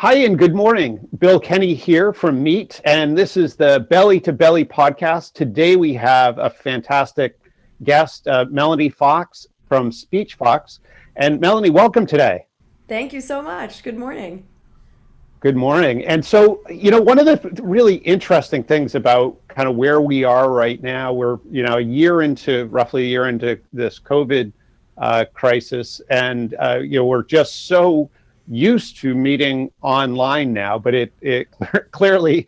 Hi and good morning. Bill Kenny here from Meet, and this is the Belly to Belly podcast. Today we have a fantastic guest, Melanie Fox from Speech Fox. And Melanie, welcome today. Thank you so much. Good morning. Good morning. And so, one of the really interesting things about kind of where we are right now, we're, roughly a year into this COVID crisis, and, we're just so used to meeting online now, but it clearly,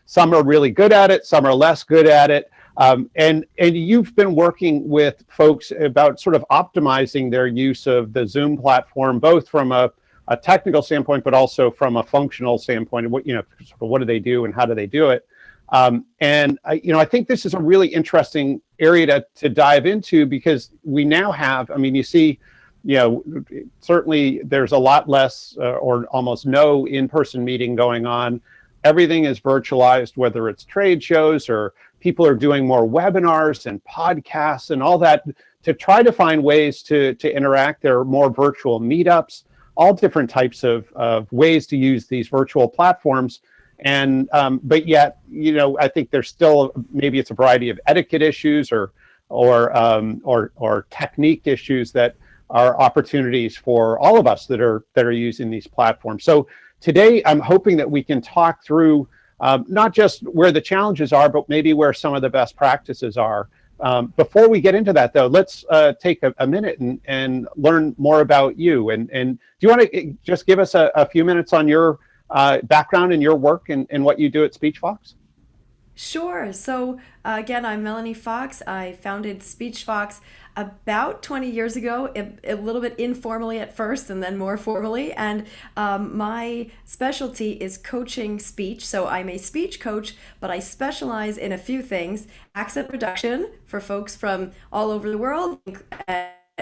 some are really good at it, some are less good at it. And you've been working with folks about sort of optimizing their use of the Zoom platform, both from a technical standpoint, but also from a functional standpoint of what do they do and how do they do it. And I think this is a really interesting area to dive into, because we now have, you see, certainly there's a lot less or almost no in-person meeting going on. Everything is virtualized, whether it's trade shows or people are doing more webinars and podcasts and all that to try to find ways to interact. There are more virtual meetups, all different types of ways to use these virtual platforms. And but yet, I think there's still, maybe it's a variety of etiquette issues or technique issues that are opportunities for all of us that are using these platforms. So today, I'm hoping that we can talk through not just where the challenges are, but maybe where some of the best practices are. Before we get into that, though, let's take a minute and learn more about you. And do you want to just give us a few minutes on your background and your work and what you do at SpeechFox? Sure. So again, I'm Melanie Fox. I founded Speech Fox about 20 years ago, a little bit informally at first and then more formally. And my specialty is coaching speech. So I'm a speech coach, but I specialize in a few things: accent reduction for folks from all over the world,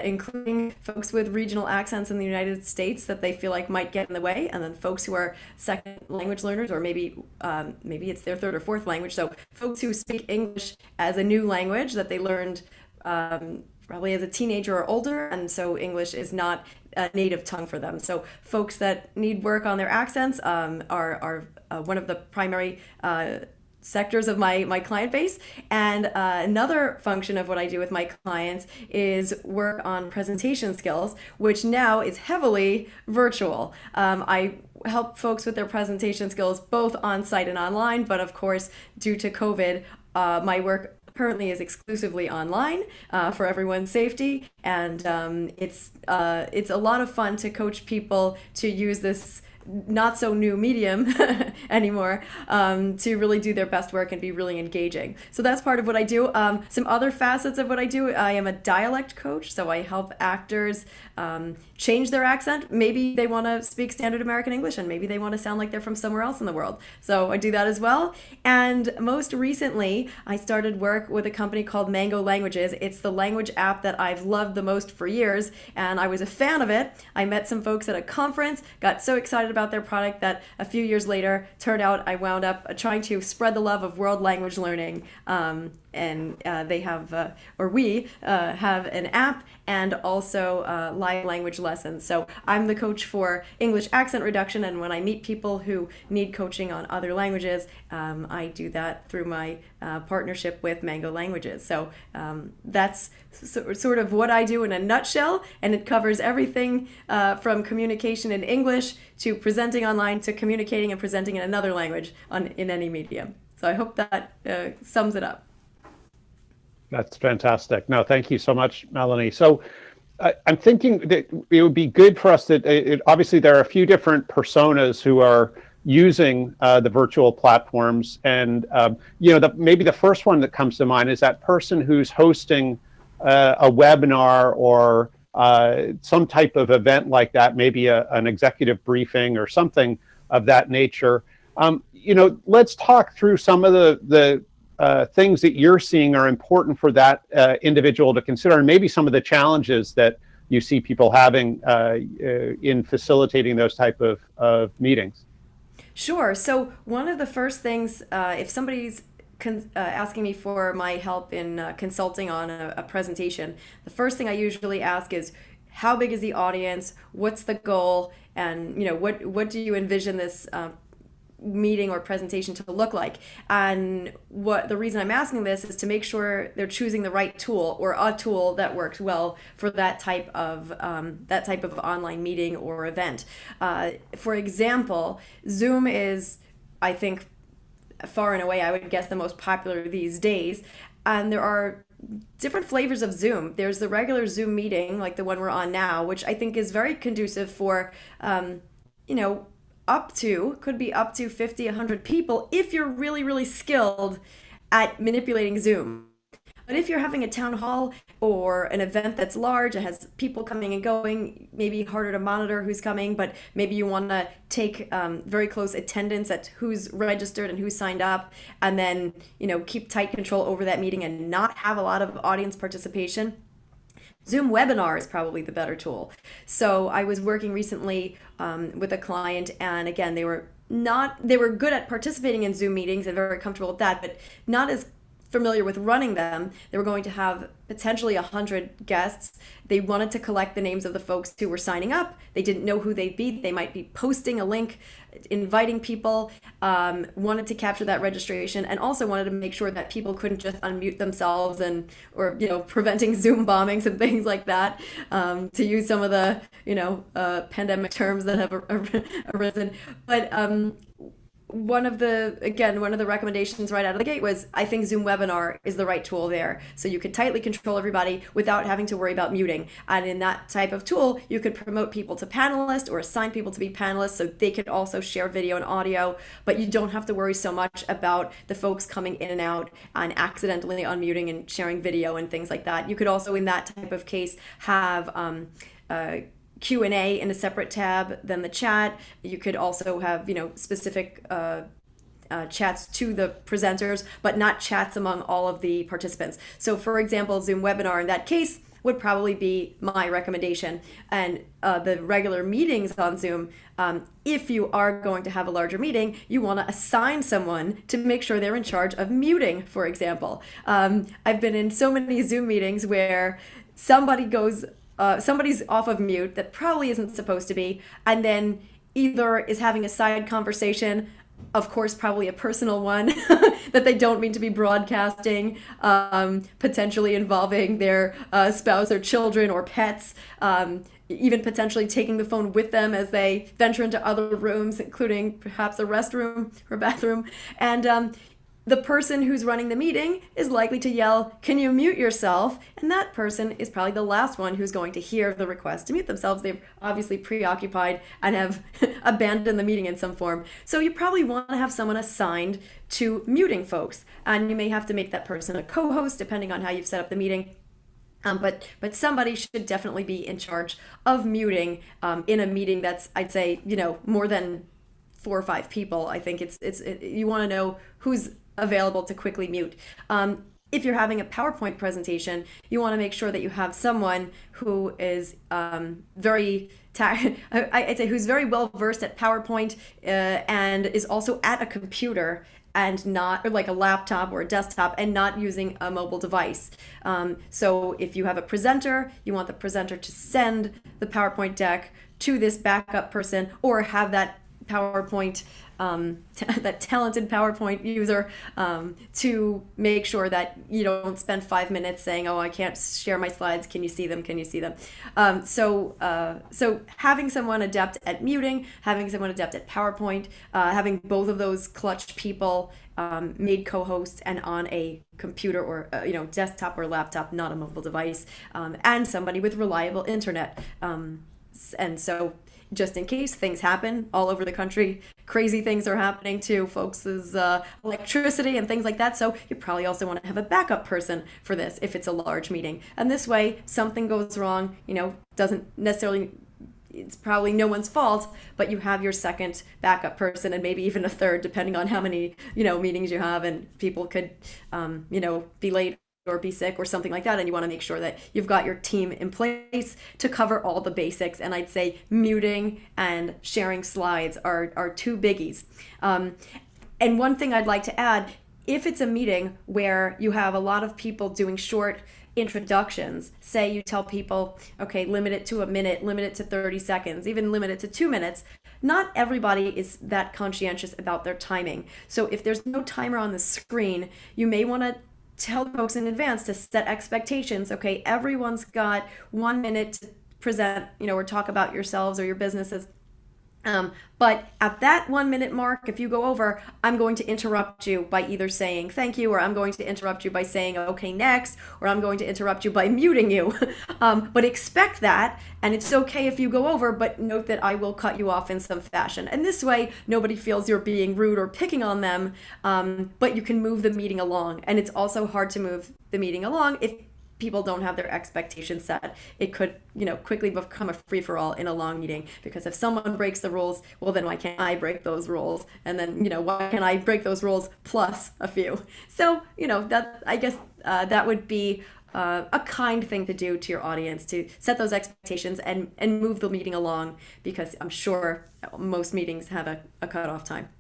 including folks with regional accents in the United States that they feel like might get in the way, and then folks who are second language learners, or maybe it's their third or fourth language. So folks who speak English as a new language that they learned probably as a teenager or older, and so English is not a native tongue for them. So folks that need work on their accents are one of the primary sectors of my client base. And another function of what I do with my clients is work on presentation skills, which now is heavily virtual. I help folks with their presentation skills both on site and online, but of course, due to COVID, my work currently is exclusively online for everyone's safety. And it's a lot of fun to coach people to use this not so new medium anymore, to really do their best work and be really engaging. So that's part of what I do. Some other facets of what I do: I am a dialect coach, so I help actors change their accent. Maybe they want to speak standard American English, and maybe they want to sound like they're from somewhere else in the world. So I do that as well. And most recently, I started work with a company called Mango Languages. It's the language app that I've loved the most for years, and I was a fan of it. I met some folks at a conference, got so excited about their product that a few years later, turned out I wound up trying to spread the love of world language learning. And they have, or we have an app and also live language lessons. So I'm the coach for English accent reduction, and when I meet people who need coaching on other languages, I do that through my partnership with Mango Languages. So that's sort of what I do in a nutshell, and it covers everything from communication in English to presenting online to communicating and presenting in another language in any medium. So I hope that sums it up. That's fantastic. No, thank you so much, Melanie. So I'm thinking that it would be good for us that obviously there are a few different personas who are using the virtual platforms. And, maybe the first one that comes to mind is that person who's hosting a webinar or some type of event like that, maybe an executive briefing or something of that nature. Let's talk through some of the things that you're seeing are important for that individual to consider, and maybe some of the challenges that you see people having in facilitating those type of meetings. Sure. So one of the first things, if somebody's asking me for my help in consulting on a presentation, the first thing I usually ask is, how big is the audience, what's the goal, and what do you envision this meeting or presentation to look like. And what the reason I'm asking this is to make sure they're choosing the right tool, or a tool that works well for that type of online meeting or event. For example, Zoom is, I think, far and away, I would guess, the most popular these days. And there are different flavors of Zoom. There's the regular Zoom meeting, like the one we're on now, which I think is very conducive for, you know, could be up to 50, 100 people if you're really, really skilled at manipulating Zoom. But if you're having a town hall or an event that's large, it has people coming and going, maybe harder to monitor who's coming, but maybe you want to take very close attendance at who's registered and who's signed up, and then keep tight control over that meeting and not have a lot of audience participation. Zoom webinar is probably the better tool. So I was working recently with a client, and again, they were good at participating in Zoom meetings and very comfortable with that, but not as familiar with running them. They were going to have potentially 100 guests. They wanted to collect the names of the folks who were signing up. They didn't know who they'd be. They might be posting a link, inviting people, wanted to capture that registration, and also wanted to make sure that people couldn't just unmute themselves or preventing Zoom bombings and things like that, to use some of the pandemic terms that have arisen. But one of the recommendations right out of the gate was, I think Zoom webinar is the right tool there. So you could tightly control everybody without having to worry about muting. And in that type of tool, you could promote people to panelists or assign people to be panelists so they could also share video and audio, but you don't have to worry so much about the folks coming in and out and accidentally unmuting and sharing video and things like that. You could also, in that type of case, have Q&A in a separate tab than the chat. You could also have specific chats to the presenters, but not chats among all of the participants. So for example, Zoom webinar in that case would probably be my recommendation. And the regular meetings on Zoom, if you are going to have a larger meeting, you want to assign someone to make sure they're in charge of muting, for example. I've been in so many Zoom meetings where somebody's off of mute that probably isn't supposed to be, and then either is having a side conversation, of course, probably a personal one, that they don't mean to be broadcasting, potentially involving their spouse or children or pets, even potentially taking the phone with them as they venture into other rooms, including perhaps a restroom or bathroom. And the person who's running the meeting is likely to yell, "Can you mute yourself?" And that person is probably the last one who's going to hear the request to mute themselves. They're obviously preoccupied and have abandoned the meeting in some form. So you probably want to have someone assigned to muting folks. And you may have to make that person a co-host, depending on how you've set up the meeting. But somebody should definitely be in charge of muting in a meeting that's, I'd say, more than 4 or 5 people. I think you want to know who's available to quickly mute. If you're having a PowerPoint presentation, you want to make sure that you have someone who is I'd say who's very well versed at PowerPoint and is also at a computer and not, or like a laptop or a desktop, and not using a mobile device. So if you have a presenter, you want the presenter to send the PowerPoint deck to this backup person, or have that PowerPoint, that talented PowerPoint user, to make sure that you don't spend 5 minutes saying, "Oh, I can't share my slides. Can you see them? Can you see them?" So having someone adept at muting, having someone adept at PowerPoint, having both of those clutch people made co-hosts and on a computer or desktop or laptop, not a mobile device, and somebody with reliable internet. And so, just in case things happen all over the country, crazy things are happening to folks' electricity and things like that. So you probably also want to have a backup person for this if it's a large meeting. And this way, something goes wrong, doesn't necessarily, it's probably no one's fault, but you have your second backup person, and maybe even a third, depending on how many, meetings you have, and people could, be late or be sick or something like that, and you want to make sure that you've got your team in place to cover all the basics. And I'd say muting and sharing slides are 2 biggies. And one thing I'd like to add, if it's a meeting where you have a lot of people doing short introductions, say you tell people, okay, limit it to a minute, limit it to 30 seconds, even limit it to 2 minutes. Not everybody is that conscientious about their timing. So if there's no timer on the screen, you may want to tell folks in advance to set expectations. Okay, everyone's got 1 minute to present, or talk about yourselves or your businesses. But at that 1 minute mark, if you go over, I'm going to interrupt you by either saying thank you, or I'm going to interrupt you by saying okay next, or I'm going to interrupt you by muting you. But expect that, and it's okay if you go over, but note that I will cut you off in some fashion. And this way, nobody feels you're being rude or picking on them, but you can move the meeting along. And it's also hard to move the meeting along if people don't have their expectations set. It could, quickly become a free for all in a long meeting, because if someone breaks the rules, well, then why can't I break those rules? And then, why can't I break those rules plus a few? So, that, I guess, that would be a kind thing to do to your audience, to set those expectations and move the meeting along, because I'm sure most meetings have a cutoff time.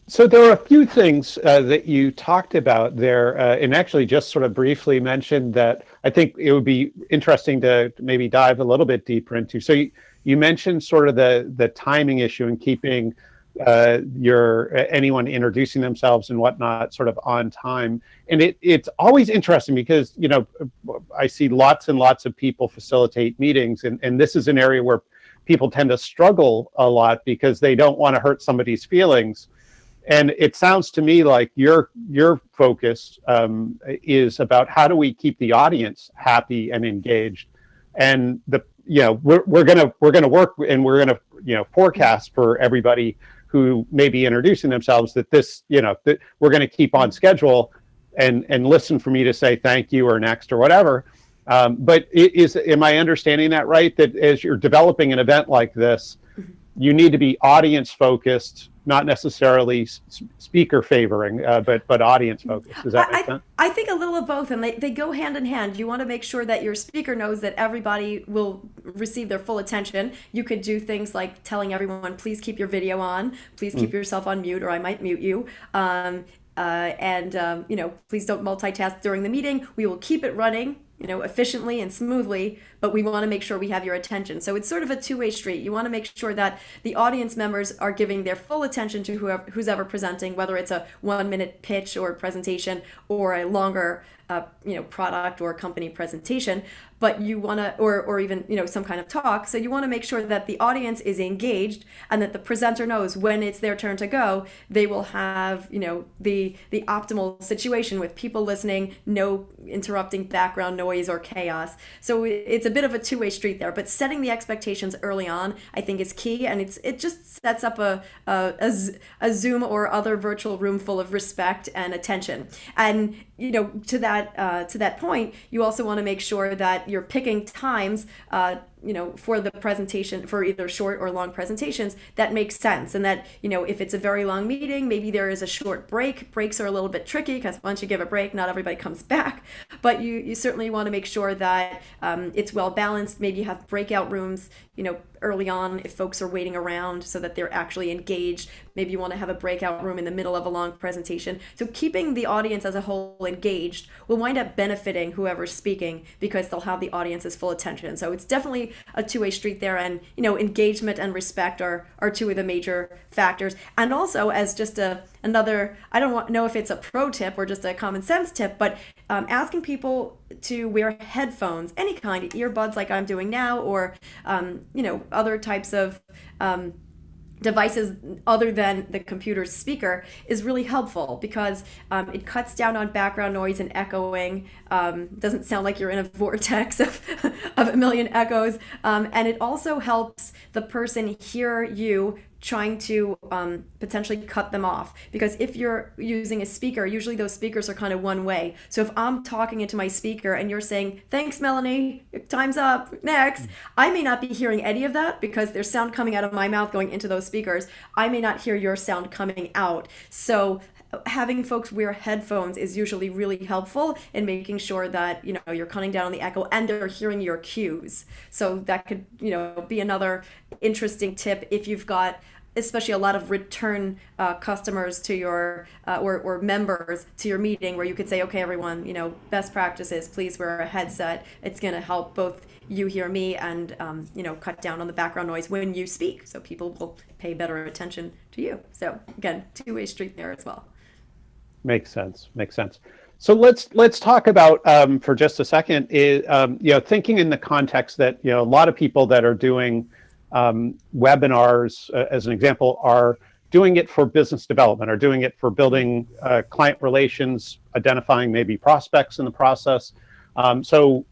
So there are a few things that you talked about there, and actually just sort of briefly mentioned that I think it would be interesting to maybe dive a little bit deeper into. So you mentioned sort of the timing issue and keeping anyone introducing themselves and whatnot sort of on time. And it's always interesting because, I see lots and lots of people facilitate meetings, and this is an area where people tend to struggle a lot because they don't want to hurt somebody's feelings. And it sounds to me like your focus is about how do we keep the audience happy and engaged, and we're gonna work, and we're gonna forecast for everybody who may be introducing themselves that this that we're gonna keep on schedule and listen for me to say thank you or next or whatever. But am I understanding that right? That as you're developing an event like this, you need to be audience focused, not necessarily speaker favoring, but audience focused. Does that make sense? I think a little of both, and they go hand in hand. You want to make sure that your speaker knows that everybody will receive their full attention. You could do things like telling everyone, please keep your video on, please keep yourself on mute, or I might mute you. Please don't multitask during the meeting. We will keep it running, efficiently and smoothly, but we want to make sure we have your attention. So it's sort of a two-way street. You want to make sure that the audience members are giving their full attention to who's ever presenting, whether it's a 1 minute pitch or presentation or a longer product or company presentation, but you want to, or even, some kind of talk. So you want to make sure that the audience is engaged and that the presenter knows when it's their turn to go, they will have, the optimal situation with people listening, no interrupting background noise or chaos. So it's a bit of a two-way street there, but setting the expectations early on, I think, is key. And it just sets up a Zoom or other virtual room full of respect and attention. And, to that point, you also want to make sure that you're picking times, for the presentation, for either short or long presentations, that makes sense. And that, if it's a very long meeting, maybe there is a short break. Breaks are a little bit tricky because once you give a break, not everybody comes back. But you certainly want to make sure that it's well balanced. Maybe you have breakout rooms, early on if folks are waiting around so that they're actually engaged. Maybe you want to have a breakout room in the middle of a long presentation. So keeping the audience as a whole engaged will wind up benefiting whoever's speaking because they'll have the audience's full attention. So it's definitely a two-way street there, and engagement and respect are two of the major factors. And also, as just another, I don't know if it's a pro tip or just a common sense tip, but asking people to wear headphones, any kind, earbuds like I'm doing now, or other types of devices other than the computer's speaker is really helpful because it cuts down on background noise and echoing. Doesn't sound like you're in a vortex of a million echoes. And it also helps the person hear you trying to potentially cut them off. Because if you're using a speaker, usually those speakers are kind of one way. So if I'm talking into my speaker and you're saying, thanks, Melanie, time's up, next, I may not be hearing any of that because there's sound coming out of my mouth going into those speakers. I may not hear your sound coming out. So having folks wear headphones is usually really helpful in making sure that you're cutting down on the echo and they're hearing your cues. So that could be another interesting tip if you've got especially a lot of return customers to your or members to your meeting, where you could say, okay, everyone, best practices, please wear a headset. It's going to help both you hear me and cut down on the background noise when you speak, so people will pay better attention to you. So again, two-way street there as well. Makes sense. Makes sense. So let's talk about for just a second is thinking in the context that a lot of people that are doing webinars, as an example, are doing it for business development, are doing it for building client relations, identifying maybe prospects in the process. So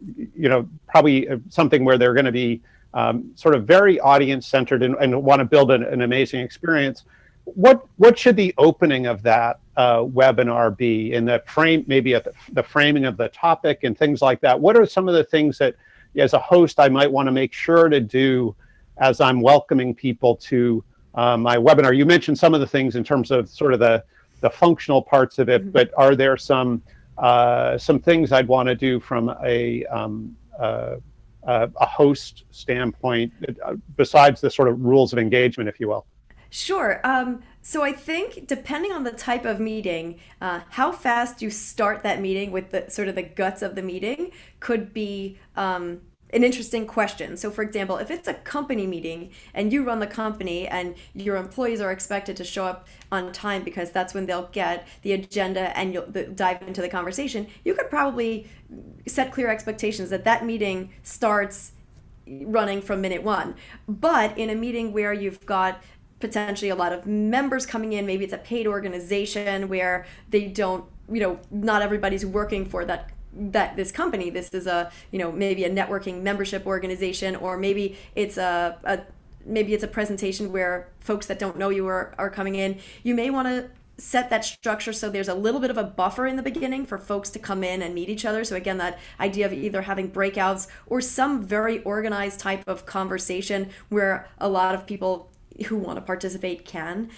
probably something where they're going to be sort of very audience centered and want to build an amazing experience. What should the opening of that webinar be in the frame, maybe at the framing of the topic and things like that? What are some of the things that, as a host, I might want to make sure to do as I'm welcoming people to my webinar? You mentioned some of the things in terms of sort of the functional parts of it, but are there some things I'd want to do from a host standpoint besides the sort of rules of engagement, if you will? Sure. So I think depending on the type of meeting, how fast you start that meeting with the sort of the guts of the meeting could be an interesting question. So for example, if it's a company meeting and you run the company and your employees are expected to show up on time because that's when they'll get the agenda and you'll dive into the conversation, you could probably set clear expectations that meeting starts running from minute one. But in a meeting where you've got potentially a lot of members coming in, maybe it's a paid organization where they don't, not everybody's working for this company. This is maybe a networking membership organization, or maybe it's a presentation where folks that don't know you are coming in. You may want to set that structure so there's a little bit of a buffer in the beginning for folks to come in and meet each other. So again, that idea of either having breakouts or some very organized type of conversation where a lot of people who want to participate can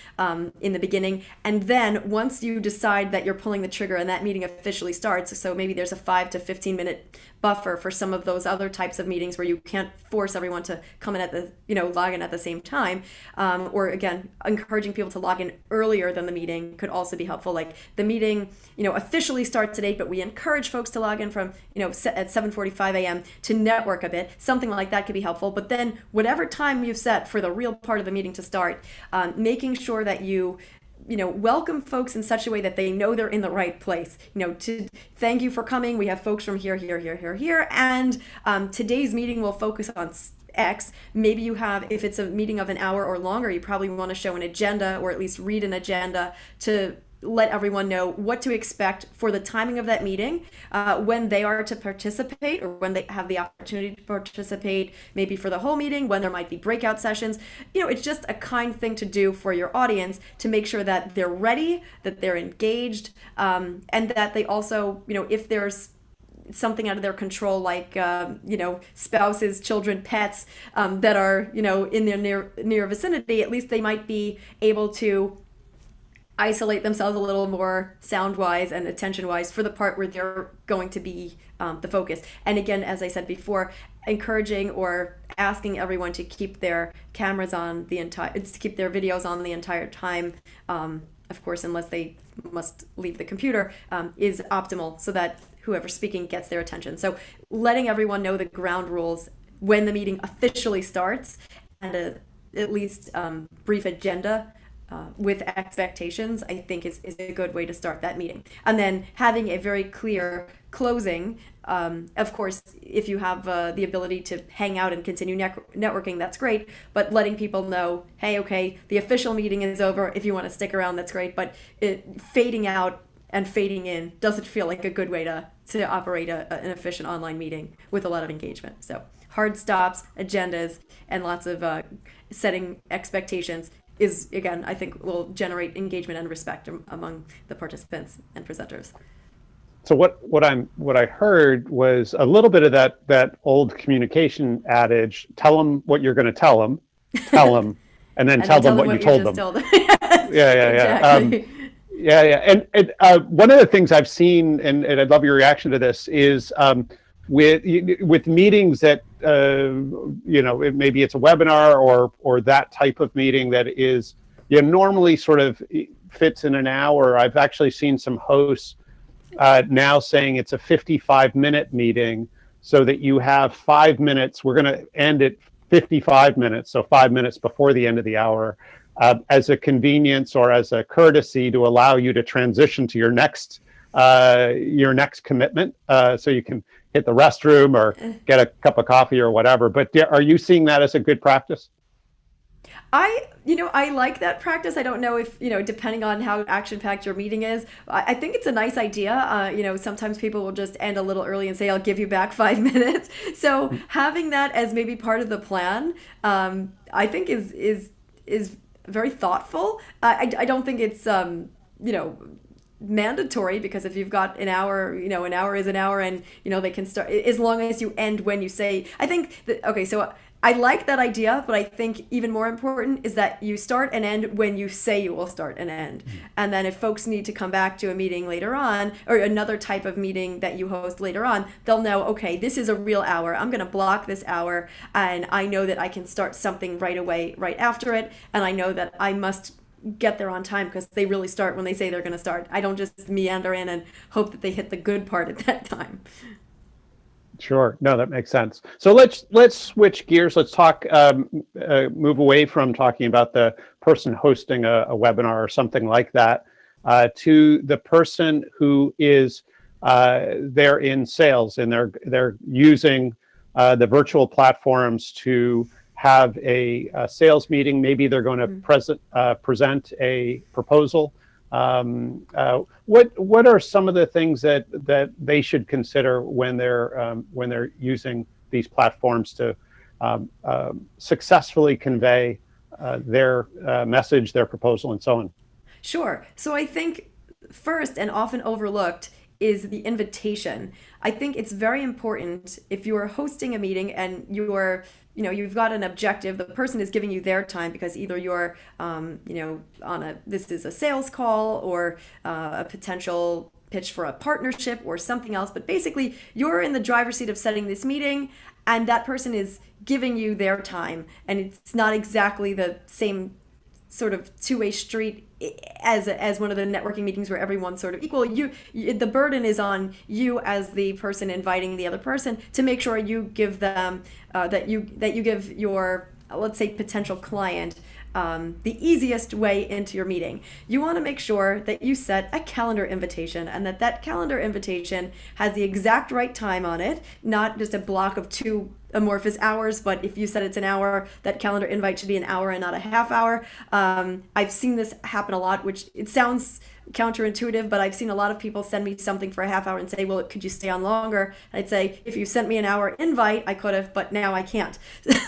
in the beginning. And then once you decide that you're pulling the trigger and that meeting officially starts, so maybe there's a 5 to 15 minute buffer for some of those other types of meetings where you can't force everyone to come in at the, log in at the same time. Or again, encouraging people to log in earlier than the meeting could also be helpful. Like the meeting, officially starts at 8, but we encourage folks to log in from, at 7:45 a.m. to network a bit. Something like that could be helpful. But then whatever time you've set for the real part of the meeting to start, making sure that you welcome folks in such a way that they know they're in the right place. To thank you for coming. We have folks from here, and today's meeting will focus on X. Maybe you have, if it's a meeting of an hour or longer, you probably want to show an agenda or at least read an agenda to let everyone know what to expect for the timing of that meeting, when they are to participate or when they have the opportunity to participate, maybe for the whole meeting, when there might be breakout sessions. It's just a kind thing to do for your audience to make sure that they're ready, that they're engaged, and that they also, if there's something out of their control, like spouses, children, pets that are in their near vicinity, at least they might be able to isolate themselves a little more sound-wise and attention-wise for the part where they're going to be the focus. And again, as I said before, encouraging or asking everyone to keep their cameras on to keep their videos on the entire time, of course, unless they must leave the computer, is optimal so that whoever's speaking gets their attention. So letting everyone know the ground rules when the meeting officially starts, and at least brief agenda with expectations, I think is a good way to start that meeting. And then having a very clear closing. Of course, if you have the ability to hang out and continue networking, that's great. But letting people know, hey, okay, the official meeting is over. If you want to stick around, that's great. But fading out and fading in doesn't feel like a good way to operate an efficient online meeting with a lot of engagement. So hard stops, agendas, and lots of setting expectations is, again, I think will generate engagement and respect among the participants and presenters. So what I heard was a little bit of that old communication adage: tell them what you're going to tell them, and then tell them what you told them. Yeah. Exactly. And one of the things I've seen, and I'd love your reaction to this, is with meetings that maybe it's a webinar or that type of meeting that is normally sort of fits in an hour. I've actually seen some hosts now saying it's a 55-minute meeting, so that you have 5 minutes. We're going to end at 55 minutes, so 5 minutes before the end of the hour, as a convenience or as a courtesy to allow you to transition to your next commitment, so you can hit the restroom or get a cup of coffee or whatever. But are you seeing that as a good practice? I like that practice. I don't know if, depending on how action-packed your meeting is, I think it's a nice idea. Sometimes people will just end a little early and say, I'll give you back 5 minutes. So having that as maybe part of the plan, I think is very thoughtful. I don't think it's, mandatory, because if you've got an hour, an hour is an hour, and they can start as long as you end when you say. I think that, okay, so I like that idea, but I think even more important is that you start and end when you say you will start and end. And then if folks need to come back to a meeting later on, or another type of meeting that you host later on, they'll know, okay, this is a real hour. I'm going to block this hour, and I know that I can start something right away, right after it. And I know that I must get there on time, because they really start when they say they're going to start. I don't just meander in and hope that they hit the good part at that time. Sure. No, that makes sense. So let's switch gears. Let's talk, move away from talking about the person hosting a webinar or something like that, to the person who is they're in sales, and they're using the virtual platforms to have a sales meeting. Maybe they're going to present a proposal. What are some of the things that they should consider when they're using these platforms to successfully convey their message, their proposal, and so on? Sure. So I think first, and often overlooked, is the invitation. I think it's very important if you are hosting a meeting and you've got an objective. The person is giving you their time, because either you're, this is a sales call, or a potential pitch for a partnership or something else. But basically, you're in the driver's seat of setting this meeting, and that person is giving you their time, and it's not exactly the same sort of two-way street as one of the networking meetings where everyone's sort of equal. The burden is on you as the person inviting the other person to make sure you give them that you give your, let's say, potential client the easiest way into your meeting. You want to make sure that you set a calendar invitation, and that calendar invitation has the exact right time on it, not just a block of two amorphous hours. But if you said it's an hour, that calendar invite should be an hour and not a half hour. I've seen this happen a lot, which it sounds counterintuitive, but I've seen a lot of people send me something for a half hour and say, well, could you stay on longer? And I'd say, if you sent me an hour invite, I could have, but now I can't.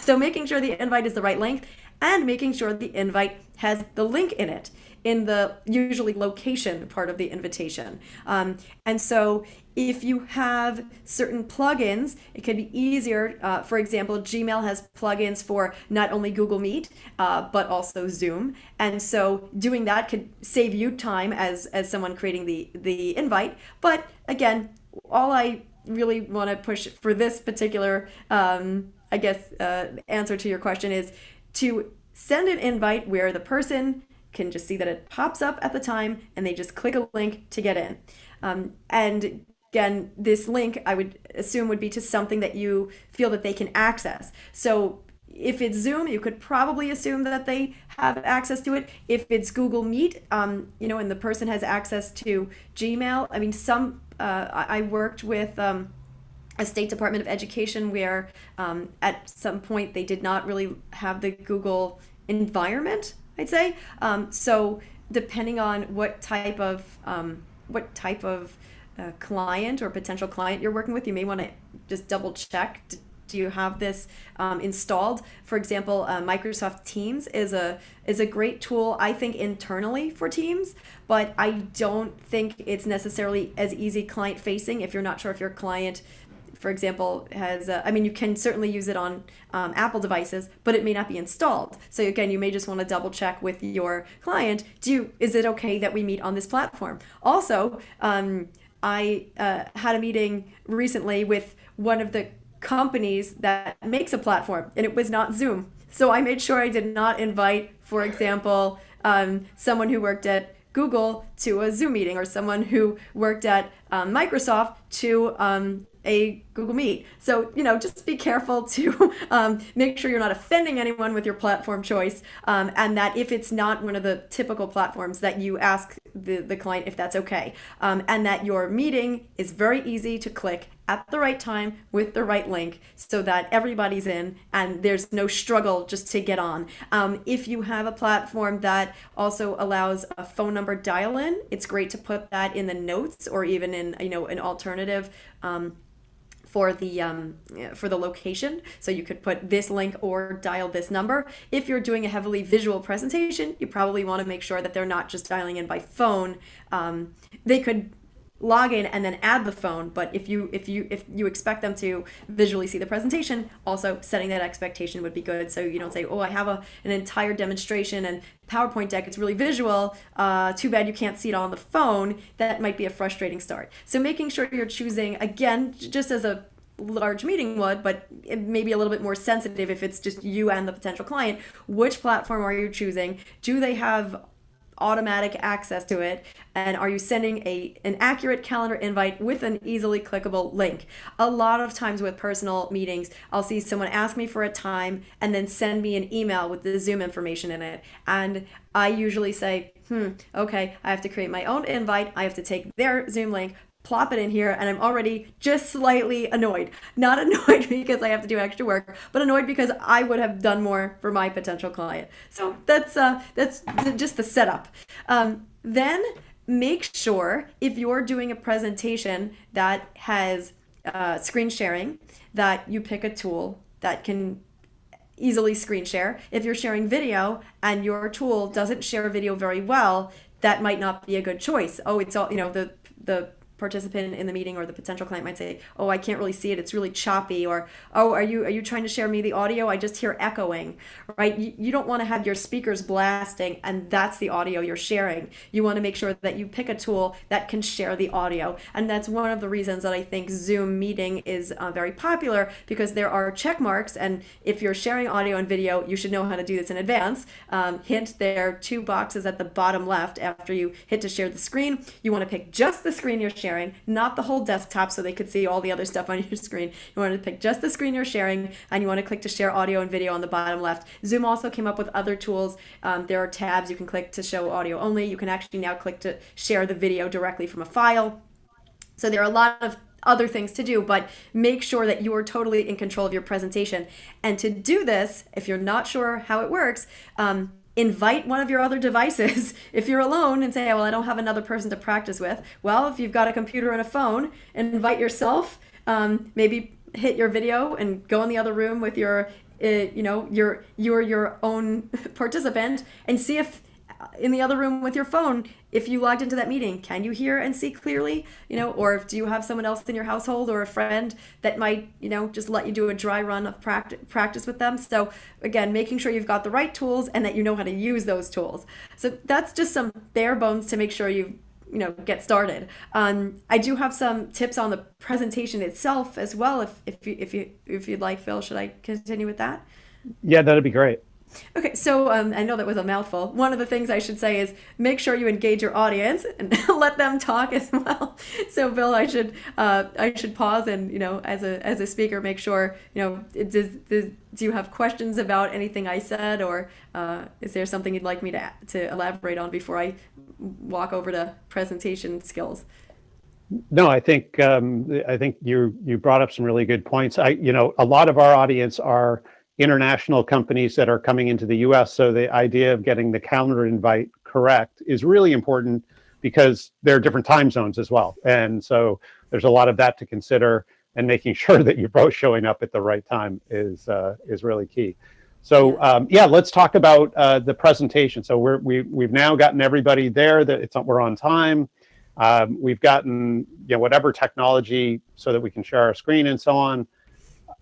So making sure the invite is the right length, and making sure the invite has the link in it, in the usually location part of the invitation. And so if you have certain plugins, it can be easier. For example, Gmail has plugins for not only Google Meet, but also Zoom. And so doing that could save you time as someone creating the invite. But again, all I really want to push for this particular, answer to your question is to send an invite where the person can just see that it pops up at the time, and they just click a link to get in. And again, this link, I would assume, would be to something that you feel that they can access. So if it's Zoom, you could probably assume that they have access to it. If it's Google Meet, and the person has access to Gmail. I mean, I worked with a State Department of Education where at some point they did not really have the Google environment, I'd say. So depending on what type of client or potential client you're working with, you may want to just double check. Do you have this installed? For example, Microsoft Teams is a great tool, I think, internally for Teams, but I don't think it's necessarily as easy client facing if you're not sure if your client, for example, has, you can certainly use it on Apple devices, but it may not be installed. So again, you may just want to double check with your client, is it okay that we meet on this platform? Also, I had a meeting recently with one of the companies that makes a platform, and it was not Zoom. So I made sure I did not invite, for example, someone who worked at Google to a Zoom meeting, or someone who worked at Microsoft to a Google Meet. So, just be careful to make sure you're not offending anyone with your platform choice, and that if it's not one of the typical platforms, that you ask the client if that's okay, and that your meeting is very easy to click at the right time with the right link, so that everybody's in and there's no struggle just to get on. If you have a platform that also allows a phone number dial in, it's great to put that in the notes, or even in an alternative for the location. So you could put this link or dial this number. If you're doing a heavily visual presentation, you probably want to make sure that they're not just dialing in by phone. They could log in and then add the phone, but if you expect them to visually see the presentation, also setting that expectation would be good, so you don't say, oh, I have an entire demonstration and PowerPoint deck, it's really visual, too bad you can't see it on the phone. That might be a frustrating start. So making sure you're choosing, again, just as a large meeting would, but it may be a little bit more sensitive if it's just you and the potential client. Which platform are you choosing? Do they have automatic access to it, and are you sending an accurate calendar invite with an easily clickable link? A lot of times with personal meetings, I'll see someone ask me for a time and then send me an email with the Zoom information in it, and I usually say, okay, I have to create my own invite, I have to take their Zoom link, plop it in here, and I'm already just slightly annoyed. Not annoyed because I have to do extra work, but annoyed because I would have done more for my potential client. So that's just the setup. Then make sure, if you're doing a presentation that has screen sharing, that you pick a tool that can easily screen share. If you're sharing video and your tool doesn't share video very well, that might not be a good choice. Oh, it's all, the participant in the meeting or the potential client might say, oh, I can't really see it, it's really choppy, or, oh, are you trying to share me the audio? I just hear echoing, right? You don't want to have your speakers blasting and that's the audio you're sharing. You want to make sure that you pick a tool that can share the audio, and that's one of the reasons that I think Zoom meeting is very popular, because there are check marks, and if you're sharing audio and video, you should know how to do this in advance. Hint, there are two boxes at the bottom left after you hit to share the screen. You want to pick just the screen you're sharing, not the whole desktop so they could see all the other stuff on your screen. You want to pick just the screen you're sharing, and you want to click to share audio and video on the bottom left. Zoom also came up with other tools. There are tabs you can click to show audio only. You can actually now click to share the video directly from a file. So there are a lot of other things to do, but make sure that you are totally in control of your presentation. And to do this, if you're not sure how it works, invite one of your other devices. If you're alone and say, well, I don't have another person to practice with, well, if you've got a computer and a phone, invite yourself. Maybe hit your video and go in the other room with your own participant, and see if in the other room with your phone, if you logged into that meeting, can you hear and see clearly? Or do you have someone else in your household or a friend that might, just let you do a dry run of practice with them? So again, making sure you've got the right tools and that you know how to use those tools. So that's just some bare bones to make sure you get started. I do have some tips on the presentation itself as well. If you'd like, Phil, should I continue with that? Yeah, that'd be great. Okay, so I know that was a mouthful. One of the things I should say is make sure you engage your audience and let them talk as well. So, Bill, I should pause and as a speaker, make sure do you have questions about anything I said, or is there something you'd like me to elaborate on before I walk over to presentation skills? No, I think you brought up some really good points. A lot of our audience are international companies that are coming into the US. So the idea of getting the calendar invite correct is really important, because there are different time zones as well. And so there's a lot of that to consider, and making sure that you're both showing up at the right time is really key. So let's talk about the presentation. So we've now gotten everybody there, that we're on time. We've gotten whatever technology so that we can share our screen and so on.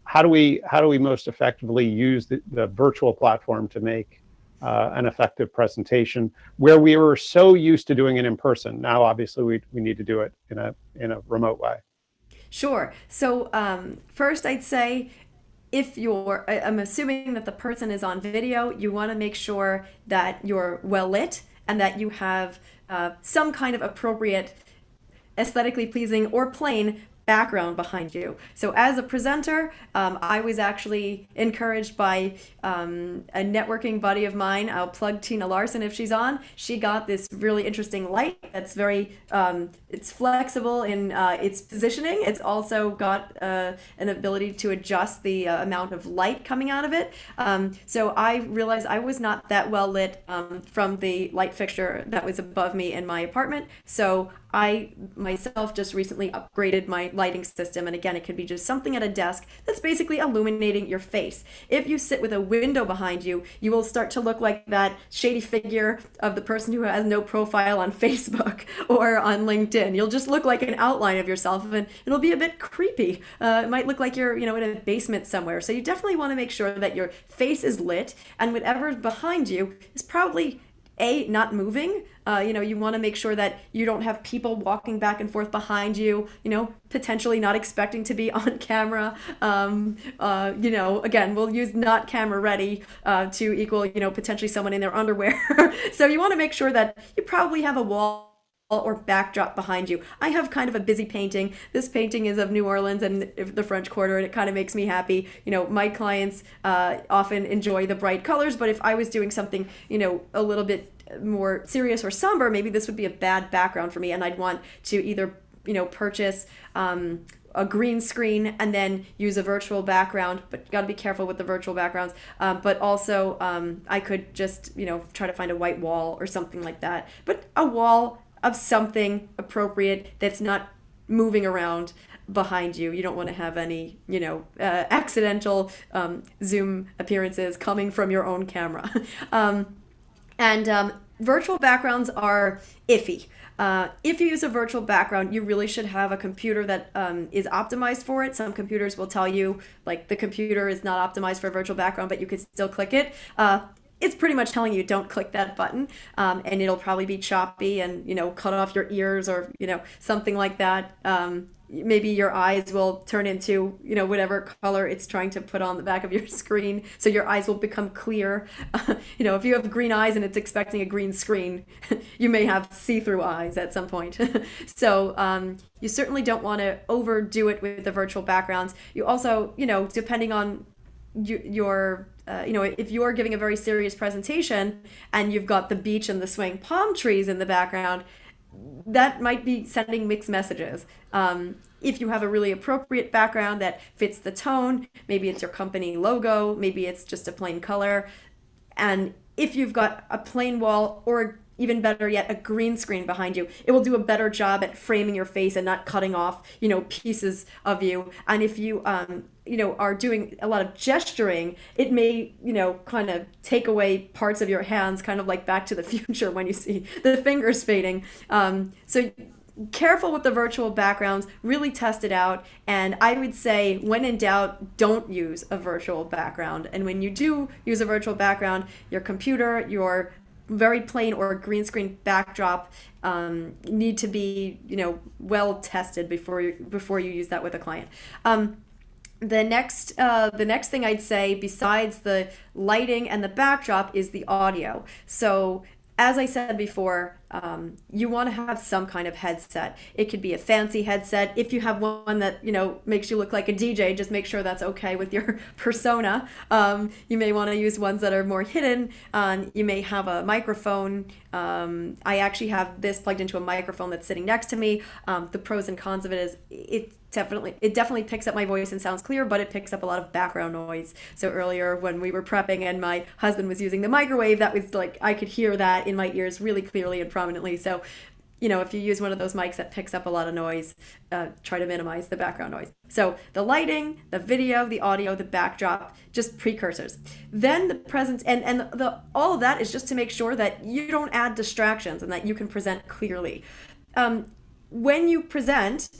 How do we most effectively use the virtual platform to make an effective presentation, where we were so used to doing it in person? Now, obviously, we need to do it in a remote way. Sure. So, first, I'd say if I'm assuming that the person is on video, you want to make sure that you're well lit and that you have some kind of appropriate, aesthetically pleasing or plain background behind you. So as a presenter, I was actually encouraged by a networking buddy of mine. I'll plug Tina Larson if she's on. She got this really interesting light that's very, it's flexible in its positioning. It's also got an ability to adjust the amount of light coming out of it. So I realized I was not that well lit from the light fixture that was above me in my apartment. So I myself just recently upgraded my lighting system. And again, it could be just something at a desk that's basically illuminating your face. If you sit with a window behind you, you will start to look like that shady figure of the person who has no profile on Facebook or on LinkedIn. You'll just look like an outline of yourself and it'll be a bit creepy. It might look like you're, in a basement somewhere. So you definitely want to make sure that your face is lit and whatever's behind you is probably not moving. You want to make sure that you don't have people walking back and forth behind you, potentially not expecting to be on camera. Again, we'll use not camera ready to equal, potentially someone in their underwear. So you want to make sure that you probably have a wall or backdrop behind you. I have kind of a busy painting. This painting is of New Orleans and the French Quarter, and it kind of makes me happy. My clients often enjoy the bright colors, but if I was doing something, a little bit more serious or somber, maybe this would be a bad background for me, and I'd want to either, purchase a green screen and then use a virtual background, but got to be careful with the virtual backgrounds. But also, I could just, try to find a white wall or something like that. But a wall of something appropriate that's not moving around behind you. You don't want to have any, accidental Zoom appearances coming from your own camera. And virtual backgrounds are iffy. If you use a virtual background, you really should have a computer that is optimized for it. Some computers will tell you, like, the computer is not optimized for a virtual background, but you could still click it. It's pretty much telling you don't click that button, and it'll probably be choppy and, cut off your ears or, something like that. Maybe your eyes will turn into, whatever color it's trying to put on the back of your screen. So your eyes will become clear. If you have green eyes and it's expecting a green screen, you may have see-through eyes at some point. So you certainly don't want to overdo it with the virtual backgrounds. You also, depending on your if you're giving a very serious presentation and you've got the beach and the swaying palm trees in the background, that might be sending mixed messages. If you have a really appropriate background that fits the tone, maybe it's your company logo, maybe it's just a plain color. And if you've got a plain wall, or even better yet, a green screen behind you, it will do a better job at framing your face and not cutting off, pieces of you. And if you, are doing a lot of gesturing, it may, kind of take away parts of your hands, kind of like Back to the Future when you see the fingers fading. So careful with the virtual backgrounds, really test it out. And I would say, when in doubt, don't use a virtual background. And when you do use a virtual background, your computer, your very plain or green screen backdrop need to be, well tested before you use that with a client. The next thing I'd say, besides the lighting and the backdrop, is the audio. So as I said before, you want to have some kind of headset. It could be a fancy headset. If you have one that, makes you look like a DJ, just make sure that's okay with your persona. You may want to use ones that are more hidden. You may have a microphone. I actually have this plugged into a microphone that's sitting next to me. The pros and cons of it is it definitely picks up my voice and sounds clear, but it picks up a lot of background noise. So earlier when we were prepping and my husband was using the microwave, that was like, I could hear that in my ears really clearly and prominently. So, if you use one of those mics that picks up a lot of noise, try to minimize the background noise. So the lighting, the video, the audio, the backdrop, just precursors. Then the presence, and all of that is just to make sure that you don't add distractions and that you can present clearly. When you present,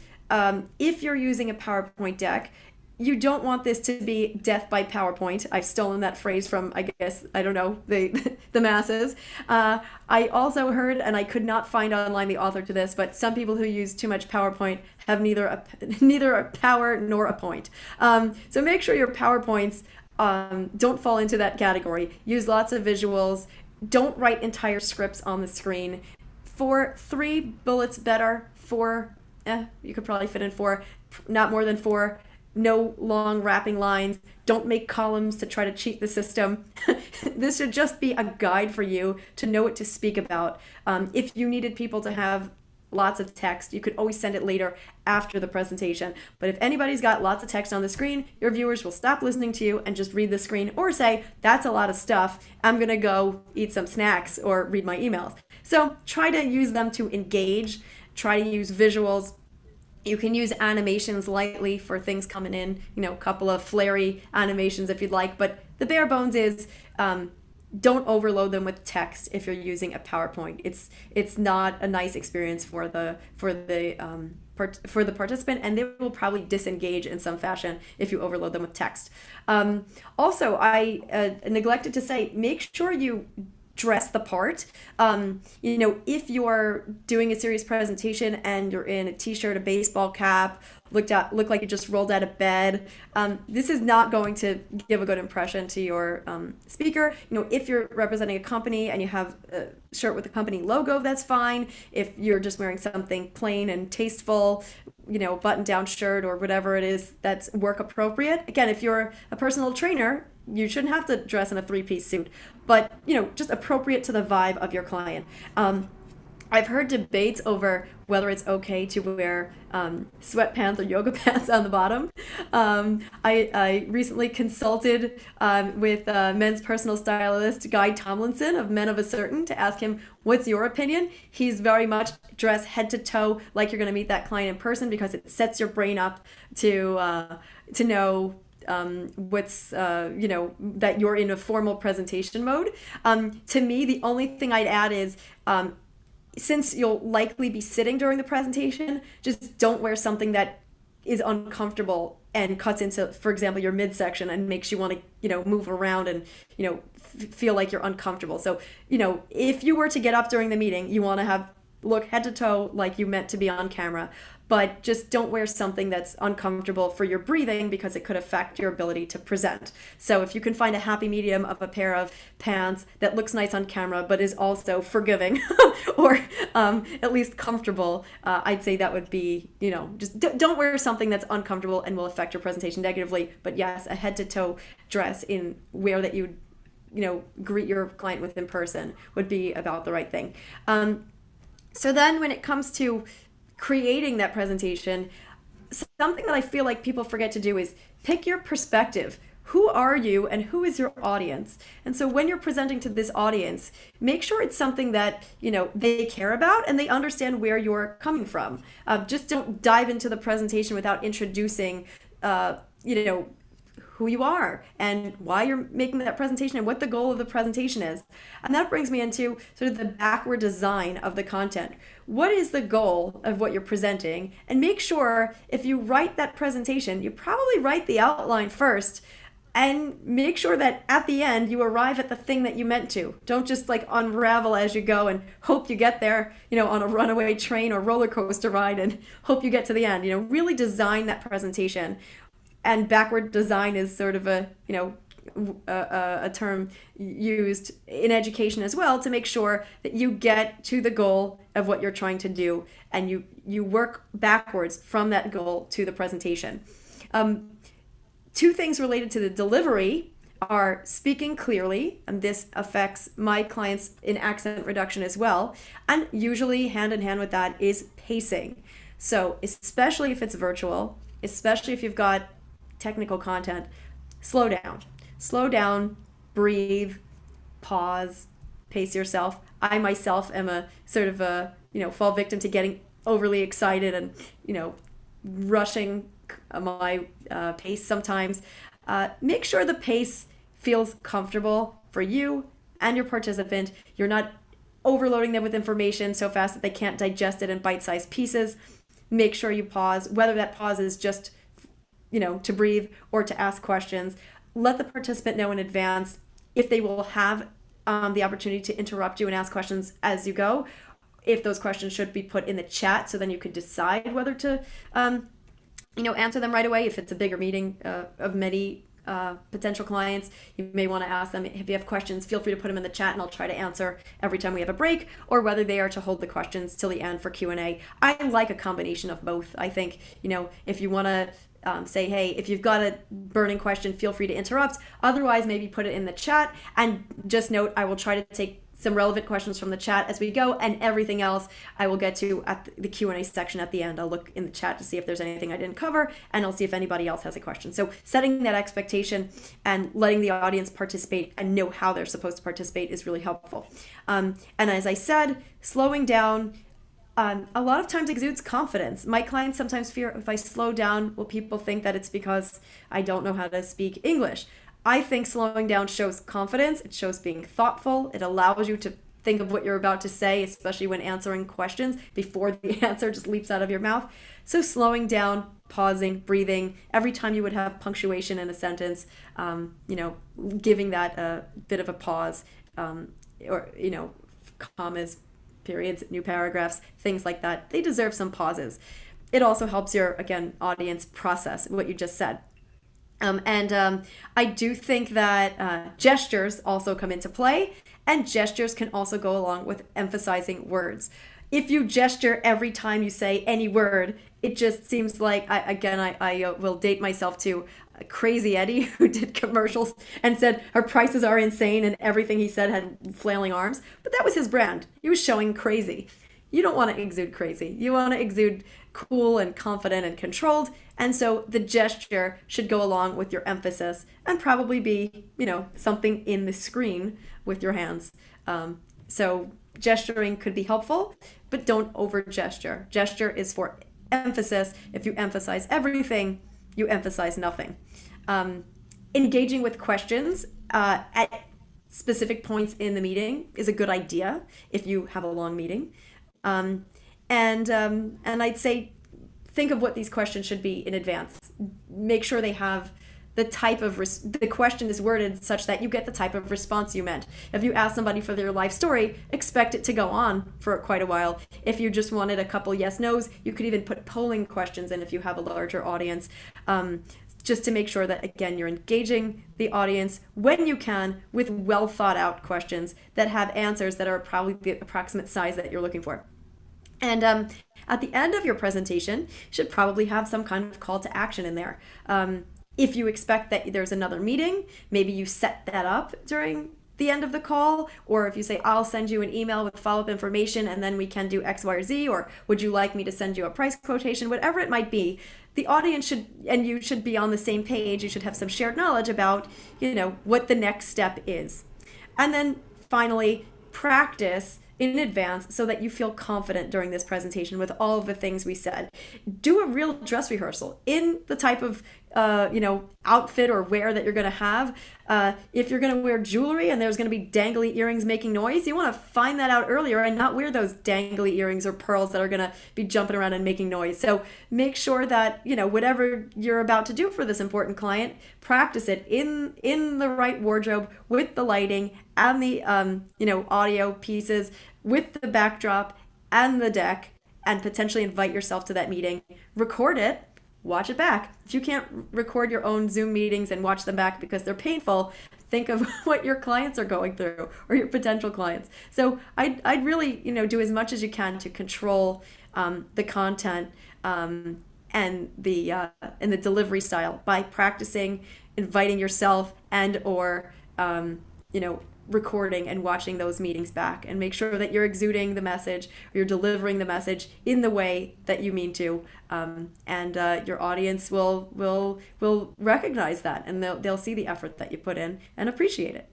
if you're using a PowerPoint deck, you don't want this to be death by PowerPoint. I've stolen that phrase from, I guess, I don't know, the the masses. I also heard, and I could not find online the author to this, but some people who use too much PowerPoint have neither a power nor a point. So make sure your PowerPoints don't fall into that category. Use lots of visuals. Don't write entire scripts on the screen. For 3 bullets better. 4, you could probably fit in 4, not more than 4. No long wrapping lines. Don't make columns to try to cheat the system. This should just be a guide for you to know what to speak about. If you needed people to have lots of text, you could always send it later after the presentation. But if anybody's got lots of text on the screen, your viewers will stop listening to you and just read the screen or say, that's a lot of stuff. I'm going to go eat some snacks or read my emails. So try to use them to engage. Try to use visuals. You can use animations lightly for things coming in, a couple of flary animations if you'd like, but the bare bones is don't overload them with text if you're using a PowerPoint. It's not a nice experience for the participant, and they will probably disengage in some fashion if you overload them with text. Also, I neglected to say, make sure you dress the part. If you're doing a serious presentation and you're in a t-shirt, a baseball cap, look like you just rolled out of bed, this is not going to give a good impression to your speaker. If you're representing a company and you have a shirt with the company logo, that's fine. If you're just wearing something plain and tasteful, button-down shirt or whatever it is that's work appropriate. Again, if you're a personal trainer, you shouldn't have to dress in a 3-piece suit, but just appropriate to the vibe of your client. I've heard debates over whether it's okay to wear sweatpants or yoga pants on the bottom. I recently consulted with men's personal stylist Guy Tomlinson of Men of a Certain to ask him, what's your opinion? He's very much dressed head to toe like you're going to meet that client in person, because it sets your brain up to know what's that you're in a formal presentation mode. To me, the only thing I'd add is since you'll likely be sitting during the presentation, just don't wear something that is uncomfortable and cuts into, for example, your midsection and makes you want to move around and feel like you're uncomfortable. So if you were to get up during the meeting, you want to look head to toe like you meant to be on camera, but just don't wear something that's uncomfortable for your breathing, because it could affect your ability to present. So if you can find a happy medium of a pair of pants that looks nice on camera but is also forgiving or at least comfortable, I'd say that would be, just don't wear something that's uncomfortable and will affect your presentation negatively. But yes, a head to toe dress in wear that you greet your client with in person would be about the right thing. So then when it comes to creating that presentation, something that I feel like people forget to do is pick your perspective. Who are you and who is your audience? And so when you're presenting to this audience, make sure it's something that they care about and they understand where you're coming from. Just don't dive into the presentation without introducing who you are and why you're making that presentation and what the goal of the presentation is. And that brings me into sort of the backward design of the content. What is the goal of what you're presenting? And make sure if you write that presentation, you probably write the outline first, and make sure that at the end you arrive at the thing that you meant to. Don't just unravel as you go and hope you get there, on a runaway train or roller coaster ride, and hope you get to the end. Really design that presentation. And backward design is sort of a term used in education as well, to make sure that you get to the goal of what you're trying to do, and you work backwards from that goal to the presentation. 2 things related to the delivery are speaking clearly, and this affects my clients in accent reduction as well, and usually hand in hand with that is pacing. So especially if it's virtual, especially if you've got technical content, slow down, breathe, pause, pace yourself. I myself am a sort of fall victim to getting overly excited and rushing my pace sometimes. Make sure the pace feels comfortable for you and your participant. You're not overloading them with information so fast that they can't digest it in bite-sized pieces. Make sure you pause, whether that pause is just to breathe or to ask questions. Let the participant know in advance if they will have the opportunity to interrupt you and ask questions as you go. If those questions should be put in the chat, so then you could decide whether to, answer them right away. If it's a bigger meeting of many potential clients, you may want to ask them, if you have questions, feel free to put them in the chat and I'll try to answer every time we have a break, or whether they are to hold the questions till the end for Q&A. I like a combination of both. I think, if you want to say, hey, if you've got a burning question, feel free to interrupt. Otherwise, maybe put it in the chat, and just note, I will try to take some relevant questions from the chat as we go, and everything else I will get to at the Q&A section at the end. I'll look in the chat to see if there's anything I didn't cover, and I'll see if anybody else has a question. So setting that expectation and letting the audience participate and know how they're supposed to participate is really helpful. And as I said, slowing down a lot of times exudes confidence. My clients sometimes fear, if I slow down, will people think that it's because I don't know how to speak English? I think slowing down shows confidence. It shows being thoughtful. It allows you to think of what you're about to say, especially when answering questions before the answer just leaps out of your mouth. So slowing down, pausing, breathing, every time you would have punctuation in a sentence, giving that a bit of a pause, or, commas, periods, new paragraphs, things like that. They deserve some pauses. It also helps your, again, audience process what you just said. I do think that gestures also come into play, and gestures can also go along with emphasizing words. If you gesture every time you say any word, it just seems like, I will date myself to Crazy Eddie, who did commercials and said her prices are insane, and everything he said had flailing arms. But that was his brand. He was showing crazy. You don't want to exude crazy. You want to exude cool and confident and controlled. And so the gesture should go along with your emphasis, and probably be, something in the screen with your hands. So gesturing could be helpful, but don't over gesture. Gesture is for emphasis. If you emphasize everything, you emphasize nothing. Engaging with questions at specific points in the meeting is a good idea if you have a long meeting. And I'd say think of what these questions should be in advance. Make sure they have the type of the question is worded such that you get the type of response you meant. If you ask somebody for their life story, expect it to go on for quite a while. If you just wanted a couple yes nos, you could even put polling questions in if you have a larger audience, just to make sure that, again, you're engaging the audience when you can with well thought out questions that have answers that are probably the approximate size that you're looking for. And at the end of your presentation, you should probably have some kind of call to action in there. If you expect that there's another meeting, maybe you set that up during the end of the call, or if you say, I'll send you an email with follow-up information and then we can do X, Y, or Z, or would you like me to send you a price quotation, whatever it might be, the audience should, and you should be on the same page. You should have some shared knowledge about, what the next step is. And then finally, practice in advance so that you feel confident during this presentation with all of the things we said. Do a real dress rehearsal in the type of outfit or wear that you're going to have. If you're going to wear jewelry and there's going to be dangly earrings making noise, you want to find that out earlier and not wear those dangly earrings or pearls that are going to be jumping around and making noise. So make sure that, whatever you're about to do for this important client, practice it in the right wardrobe with the lighting and the, audio pieces, with the backdrop and the deck, and potentially invite yourself to that meeting. Record it. Watch it back. If you can't record your own Zoom meetings and watch them back because they're painful, think of what your clients are going through, or your potential clients. So I'd really, do as much as you can to control the content and the delivery style by practicing, inviting yourself, and or recording and watching those meetings back, and make sure that you're exuding the message, or you're delivering the message in the way that you mean to, and your audience will recognize that, and they'll see the effort that you put in and appreciate it.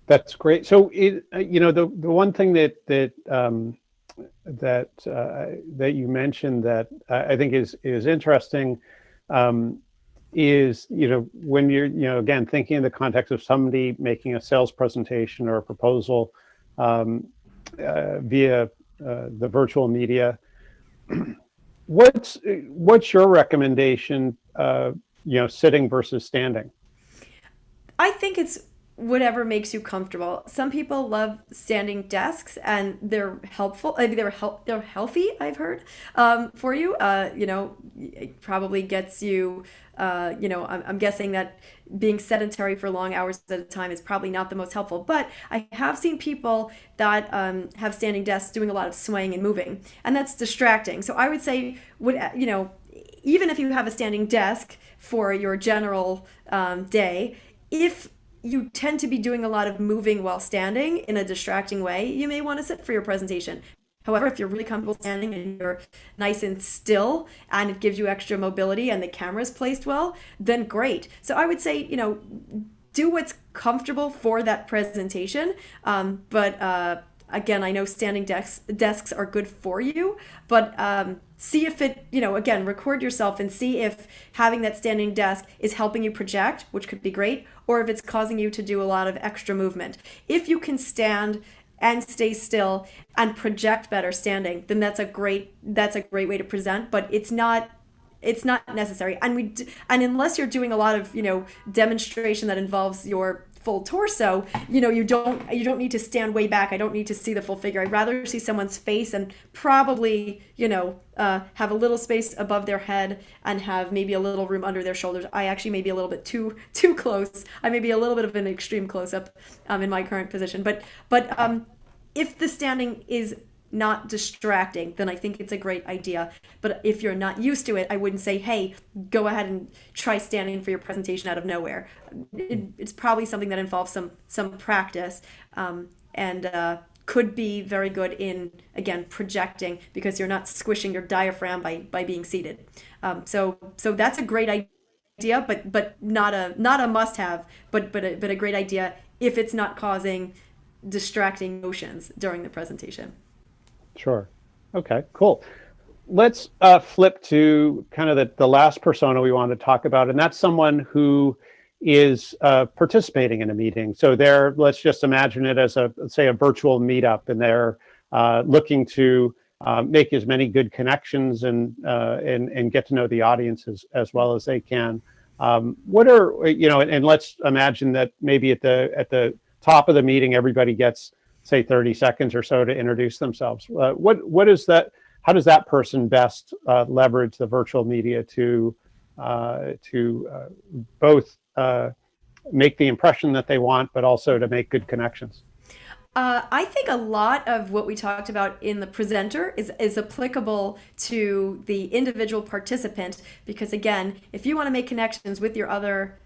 That's great. So the one thing that you mentioned that I think is interesting is, when you're, again, thinking in the context of somebody making a sales presentation or a proposal via the virtual media, What's your recommendation? Sitting versus standing. I think it's whatever makes you comfortable. Some people love standing desks and they're helpful. I mean, they're healthy. I've heard for you. It probably gets you. I'm guessing that being sedentary for long hours at a time is probably not the most helpful. But I have seen people that have standing desks doing a lot of swaying and moving, and that's distracting. So I would say, even if you have a standing desk for your general day, if you tend to be doing a lot of moving while standing in a distracting way, you may want to sit for your presentation. However, if you're really comfortable standing and you're nice and still and it gives you extra mobility and the camera's placed well, then great. So I would say, do what's comfortable for that presentation. But again, I know standing desks are good for you, but see if it, again, record yourself and see if having that standing desk is helping you project, which could be great, or if it's causing you to do a lot of extra movement. If you can stand and stay still and project better standing, then that's a great way to present, but it's not necessary. And unless you're doing a lot of, demonstration that involves your full torso, you don't need to stand way back. I don't need to see the full figure. I'd rather see someone's face and probably, have a little space above their head and have maybe a little room under their shoulders. I actually may be a little bit too close. I may be a little bit of an extreme close up in my current position. But if the standing is not distracting, then I think it's a great idea. But if you're not used to it, I wouldn't say, hey, go ahead and try standing for your presentation out of nowhere. It's probably something that involves some practice, and could be very good in, again, projecting, because you're not squishing your diaphragm by being seated. So that's a great idea, but not a must have, but a great idea if it's not causing distracting motions during the presentation. Sure. Okay, cool. Let's flip to kind of the last persona we want to talk about, and that's someone who is participating in a meeting. So let's just imagine it as let's say a virtual meetup, and they're looking to make as many good connections and get to know the audience as well as they can. What are, and let's imagine that maybe at the top of the meeting, everybody gets, say, 30 seconds or so to introduce themselves. What is that? How does that person best leverage the virtual media to both make the impression that they want, but also to make good connections? I think a lot of what we talked about in the presenter is applicable to the individual participant, because again, if you want to make connections with your other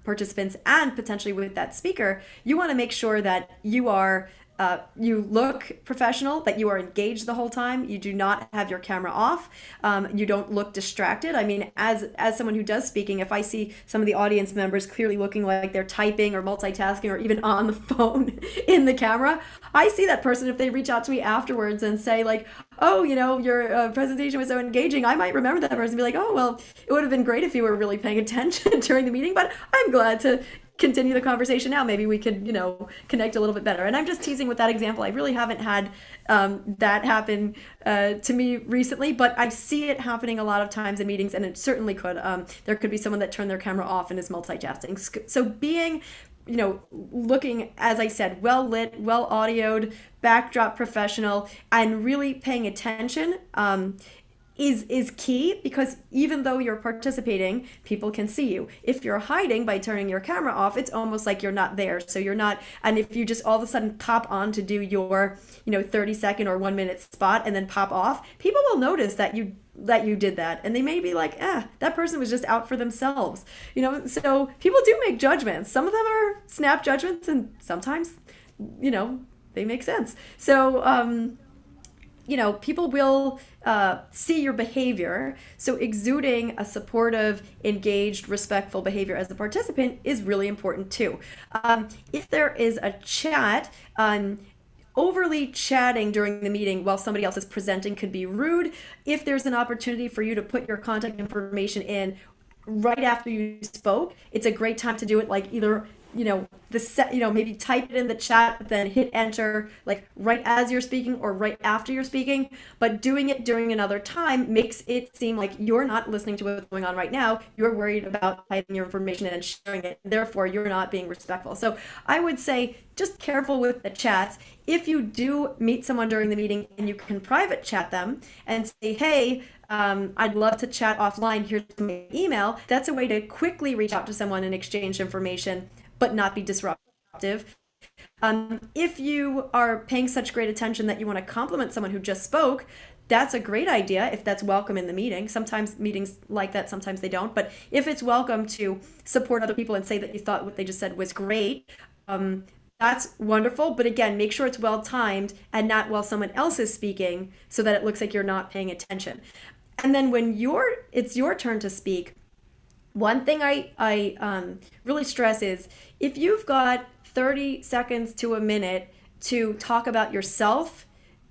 participants and potentially with that speaker, you want to make sure that you look professional, that you are engaged the whole time. You do not have your camera off. You don't look distracted. I mean, as someone who does speaking, if I see some of the audience members clearly looking like they're typing or multitasking or even on the phone in the camera, I see that person. If they reach out to me afterwards and say like, oh, your presentation was so engaging, I might remember that person and be like, oh, well, it would have been great if you were really paying attention during the meeting, but I'm glad to continue the conversation now. Maybe we could, connect a little bit better. And I'm just teasing with that example. I really haven't had that happen to me recently, but I see it happening a lot of times in meetings, and it certainly could. There could be someone that turned their camera off and is multitasking. So being, looking, as I said, well lit, well audioed, backdrop professional, and really paying attention is key, because even though you're participating, people can see you. If you're hiding by turning your camera off, it's almost like you're not there. So you're not, and if you just all of a sudden pop on to do your, 30-second or 1-minute spot and then pop off, people will notice that you did that, and they may be like, that person was just out for themselves. So people do make judgments. Some of them are snap judgments, and sometimes, they make sense. So people will see your behavior. So exuding a supportive, engaged, respectful behavior as a participant is really important too. If there is a chat, overly chatting during the meeting while somebody else is presenting could be rude. If there's an opportunity for you to put your contact information in right after you spoke, it's a great time to do it, like either maybe type it in the chat, but then hit enter like right as you're speaking or right after you're speaking. But doing it during another time makes it seem like you're not listening to what's going on right now. You're worried about typing your information and sharing it. Therefore, you're not being respectful. So I would say just careful with the chats. If you do meet someone during the meeting and you can private chat them and say, hey, I'd love to chat offline. Here's my email. That's a way to quickly reach out to someone and exchange information, but not be disruptive. If you are paying such great attention that you want to compliment someone who just spoke, that's a great idea if that's welcome in the meeting. Sometimes meetings like that, sometimes they don't. But if it's welcome to support other people and say that you thought what they just said was great, that's wonderful. But again, make sure it's well timed and not while someone else is speaking so that it looks like you're not paying attention. And then when it's your turn to speak, one thing I really stress is if you've got 30 seconds to a minute to talk about yourself,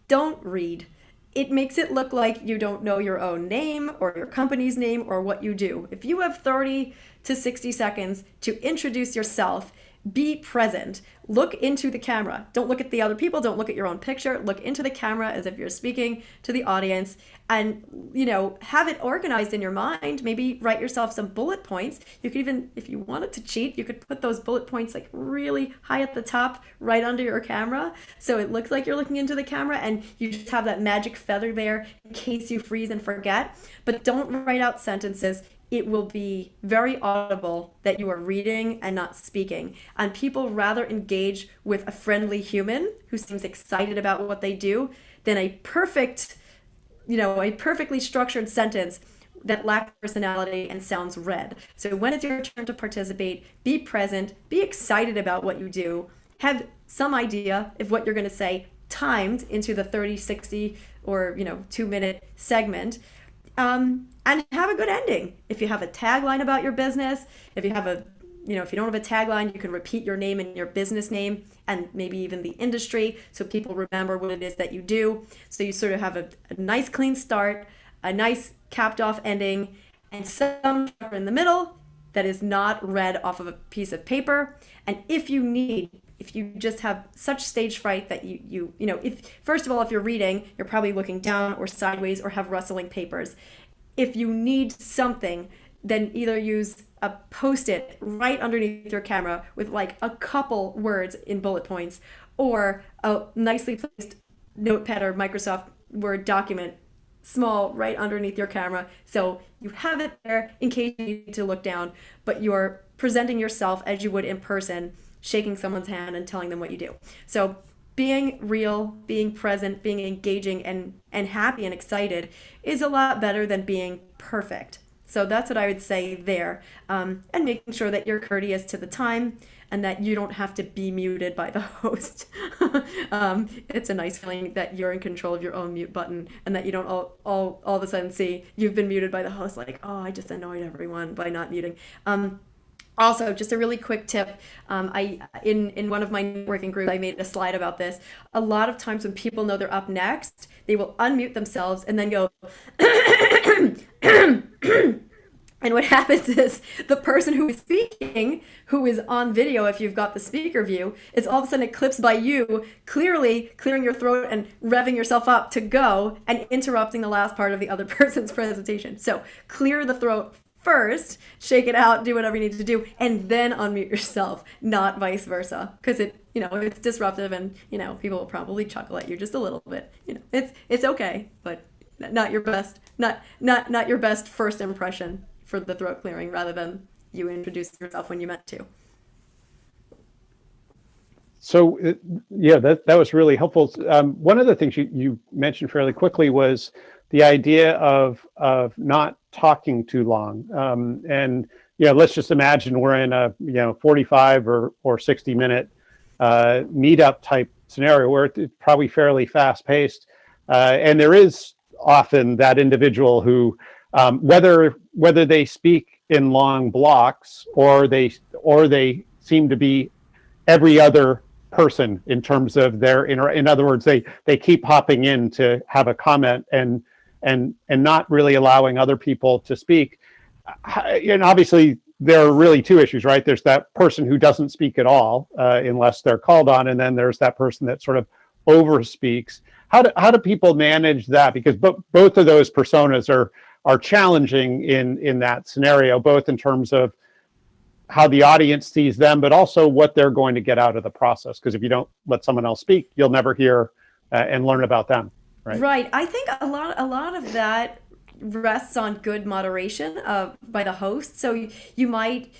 don't read. It makes it look like you don't know your own name or your company's name or what you do. If you have 30 to 60 seconds to introduce yourself, be present. Look into the camera. Don't look at the other people. Don't look at your own picture. Look into the camera as if you're speaking to the audience and, have it organized in your mind. Maybe write yourself some bullet points. You could even, if you wanted to cheat, you could put those bullet points like really high at the top, right under your camera. So it looks like you're looking into the camera and you just have that magic feather there in case you freeze and forget. But don't write out sentences. It will be very audible that you are reading and not speaking. And people rather engage with a friendly human who seems excited about what they do than a perfectly structured sentence that lacks personality and sounds read. So when it's your turn to participate, be present, be excited about what you do, have some idea of what you're going to say timed into the 30, 60, or 2-minute segment. And have a good ending. If you have a tagline about your business, if you don't have a tagline, you can repeat your name and your business name and maybe even the industry so people remember what it is that you do. So you sort of have a nice clean start, a nice capped off ending, and some in the middle that is not read off of a piece of paper. And if you just have such stage fright that first of all, if you're reading, you're probably looking down or sideways or have rustling papers. If you need something, then either use a Post-it right underneath your camera with like a couple words in bullet points, or a nicely placed notepad or Microsoft Word document, small, right underneath your camera. So you have it there in case you need to look down, but you're presenting yourself as you would in person, shaking someone's hand and telling them what you do. So being real, being present, being engaging and happy and excited is a lot better than being perfect. So that's what I would say there. And making sure that you're courteous to the time and that you don't have to be muted by the host. It's a nice feeling that you're in control of your own mute button and that you don't all of a sudden see you've been muted by the host, like, oh, I just annoyed everyone by not muting. Also, just a really quick tip, in one of my networking groups, I made a slide about this. A lot of times when people know they're up next, they will unmute themselves and then go, and what happens is the person who is speaking, who is on video, if you've got the speaker view, is all of a sudden it clips by you, clearly clearing your throat and revving yourself up to go and interrupting the last part of the other person's presentation. So clear the throat first, shake it out, do whatever you need to do, and then unmute yourself, not vice versa, because it's disruptive and people will probably chuckle at you just a little bit. It's okay, but not your best not your best first impression for the throat clearing, rather than you introduce yourself when you meant to. So that was really helpful. One of the things you mentioned fairly quickly was the idea of not talking too long. And let's just imagine we're in a 45 or 60 minute meetup type scenario where it's probably fairly fast paced, and there is often that individual who, whether they speak in long blocks or they seem to be every other person in terms of their in other words, they keep hopping in to have a comment and not really allowing other people to speak. And obviously there are really two issues, right? There's that person who doesn't speak at all unless they're called on, and then there's that person that sort of overspeaks. How do people manage that? Because both of those personas are challenging in that scenario, both in terms of how the audience sees them, but also what they're going to get out of the process. Because if you don't let someone else speak, you'll never hear and learn about them, right? Right. I think a lot of that rests on good moderation by the host. So you might,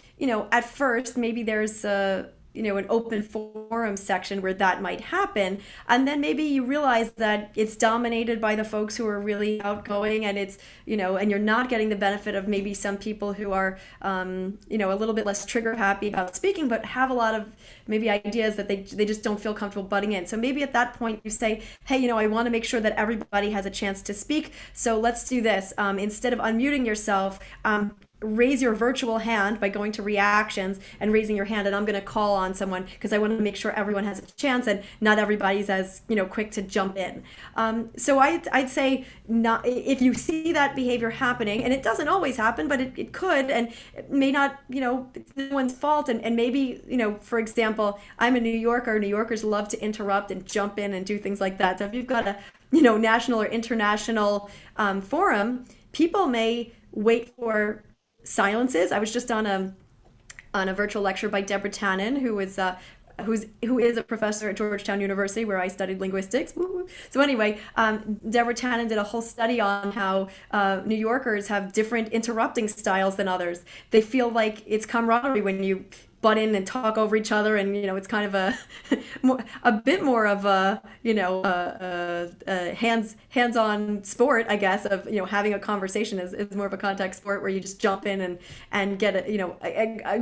at first maybe there's an open forum section where that might happen, and then maybe you realize that it's dominated by the folks who are really outgoing, and and you're not getting the benefit of maybe some people who are a little bit less trigger happy about speaking, but have a lot of maybe ideas that they just don't feel comfortable butting in. So maybe at that point you say, hey, I want to make sure that everybody has a chance to speak. So let's do this. Instead of unmuting yourself, raise your virtual hand by going to reactions and raising your hand, and I'm going to call on someone because I want to make sure everyone has a chance and not everybody's as quick to jump in. So I'd say, not if you see that behavior happening, and it doesn't always happen, but it could, and it may not, it's no one's fault, and maybe, for example, I'm a New Yorker. New Yorkers love to interrupt and jump in and do things like that. So if you've got a national or international forum, people may wait for silences. I was just on a virtual lecture by Deborah Tannen, who is a professor at Georgetown University, where I studied linguistics. Woo-hoo. So anyway, Deborah Tannen did a whole study on how New Yorkers have different interrupting styles than others. They feel like it's camaraderie when you butt in and talk over each other, and it's kind of a bit more of a hands-on sport, I guess, of having a conversation is more of a contact sport where you just jump in and get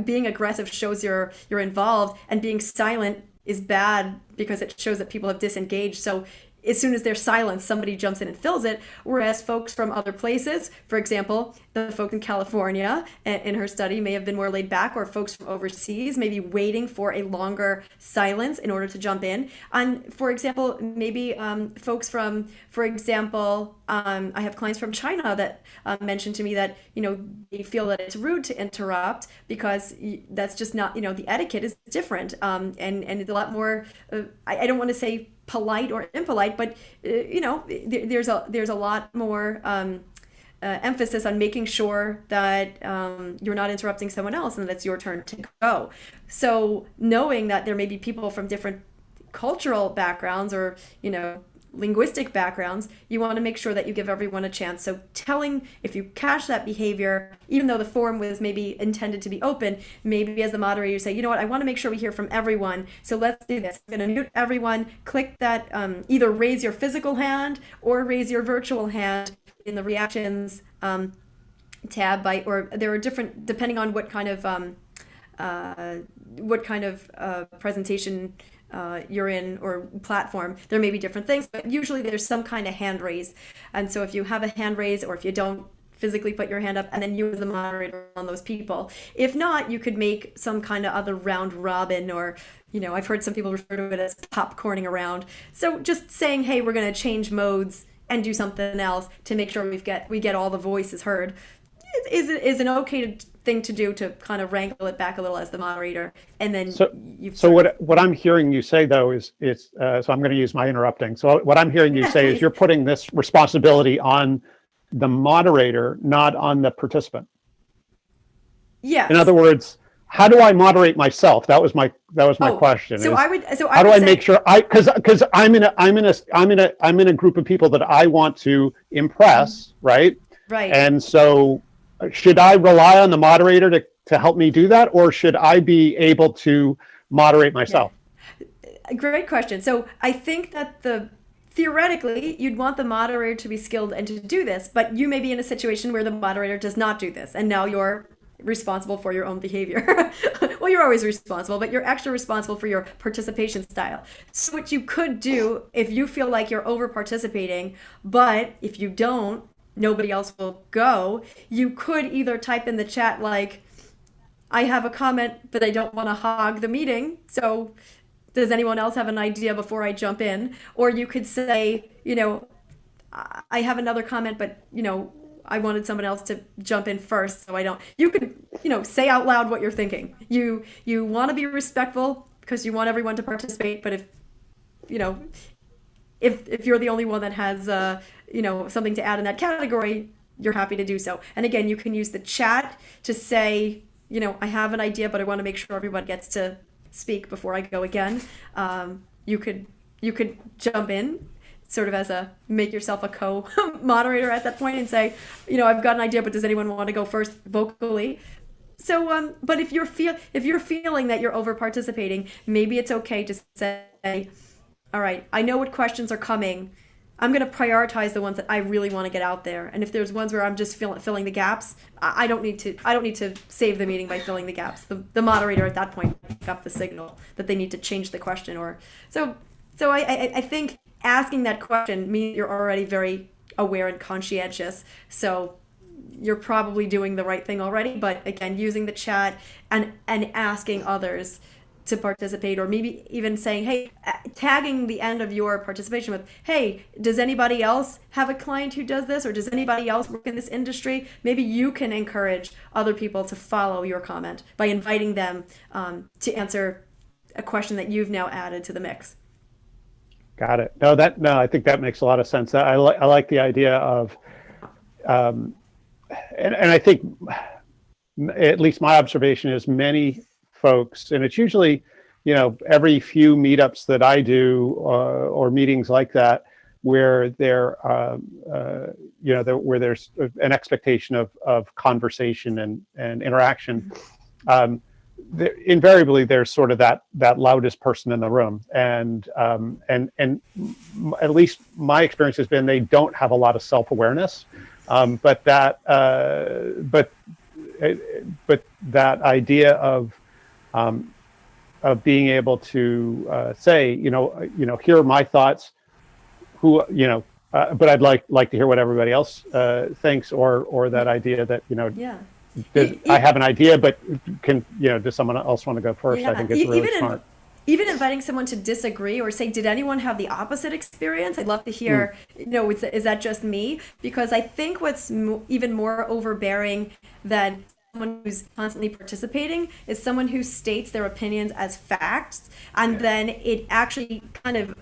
being aggressive shows you're involved, and being silent is bad because it shows that people have disengaged. So as soon as there's silence, somebody jumps in and fills it. Whereas folks from other places, for example, the folks in California in her study may have been more laid back, or folks from overseas may be waiting for a longer silence in order to jump in. And for example, maybe folks from, for example, I have clients from China that mentioned to me that, they feel that it's rude to interrupt because that's just not, the etiquette is different. And it's a lot more, I don't want to say polite or impolite, but there's a lot more emphasis on making sure that you're not interrupting someone else and that it's your turn to go. So knowing that there may be people from different cultural backgrounds or linguistic backgrounds, you want to make sure that you give everyone a chance. So if you catch that behavior, even though the forum was maybe intended to be open, maybe as the moderator you say, you know what, I want to make sure we hear from everyone. So let's do this. I'm going to mute everyone. Click that, either raise your physical hand or raise your virtual hand in the reactions tab or there are different, depending on what kind of presentation you're in or platform, there may be different things, but usually there's some kind of hand raise. And so if you have a hand raise, or if you don't physically put your hand up, and then you as the moderator on those people. If not, you could make some kind of other round robin, or I've heard some people refer to it as popcorning around. So just saying, hey, we're going to change modes and do something else to make sure we get all the voices heard is an okay thing to do, to kind of wrangle it back a little as the moderator. And then what I'm hearing you say though is so I'm going to use my interrupting. So what I'm hearing you say is you're putting this responsibility on the moderator, not on the participant. Yes. In other words, how do I moderate myself? That was my question. So I would how do I make sure because I'm in a group of people that I want to impress, right? Right. And so should I rely on the moderator to help me do that, or should I be able to moderate myself? Yeah. Great question. So I think that theoretically, you'd want the moderator to be skilled and to do this, but you may be in a situation where the moderator does not do this, and now you're responsible for your own behavior. Well, you're always responsible, but you're extra responsible for your participation style. So what you could do, if you feel like you're over participating, but if you don't, nobody else will go, you could either type in the chat like, I have a comment, but I don't want to hog the meeting, so does anyone else have an idea before I jump in? Or you could say, I have another comment, but I wanted someone else to jump in first, so I don't. You could, say out loud what you're thinking. You want to be respectful because you want everyone to participate, but you know, if you're the only one that has something to add in that category, you're happy to do so. And again, you can use the chat to say, I have an idea, but I want to make sure everyone gets to speak before I go again. You could jump in sort of as a make yourself a co-moderator at that point and say, I've got an idea, but does anyone want to go first vocally? So, but if you're feeling that you're over participating, maybe it's okay to say, all right, I know what questions are coming. I'm going to prioritize the ones that I really want to get out there. And if there's ones where I'm just filling the gaps, I don't need to save the meeting by filling the gaps. The moderator at that point pick up the signal that they need to change the question. Or so I think asking that question means you're already very aware and conscientious. So you're probably doing the right thing already. But again, using the chat and asking others to participate, or maybe even saying, hey, tagging the end of your participation with, hey, does anybody else have a client who does this, or does anybody else work in this industry? Maybe you can encourage other people to follow your comment by inviting them to answer a question that you've now added to the mix. Got it. No, I think that makes a lot of sense. I like the idea of, and I think, at least my observation is many folks, and it's usually, every few meetups that I do or meetings like that, where where there's an expectation of conversation and interaction. Invariably, there's sort of that loudest person in the room, and at least my experience has been they don't have a lot of self-awareness, but that idea of being able to say, here are my thoughts, but I'd like to hear what everybody else thinks, or that idea that, Yeah. I have an idea, but does someone else want to go first? Yeah. I think it's really smart. Even inviting someone to disagree or say, did anyone have the opposite experience? I'd love to hear, is that just me? Because I think what's even more overbearing than someone who's constantly participating is someone who states their opinions as facts, and then it actually kind of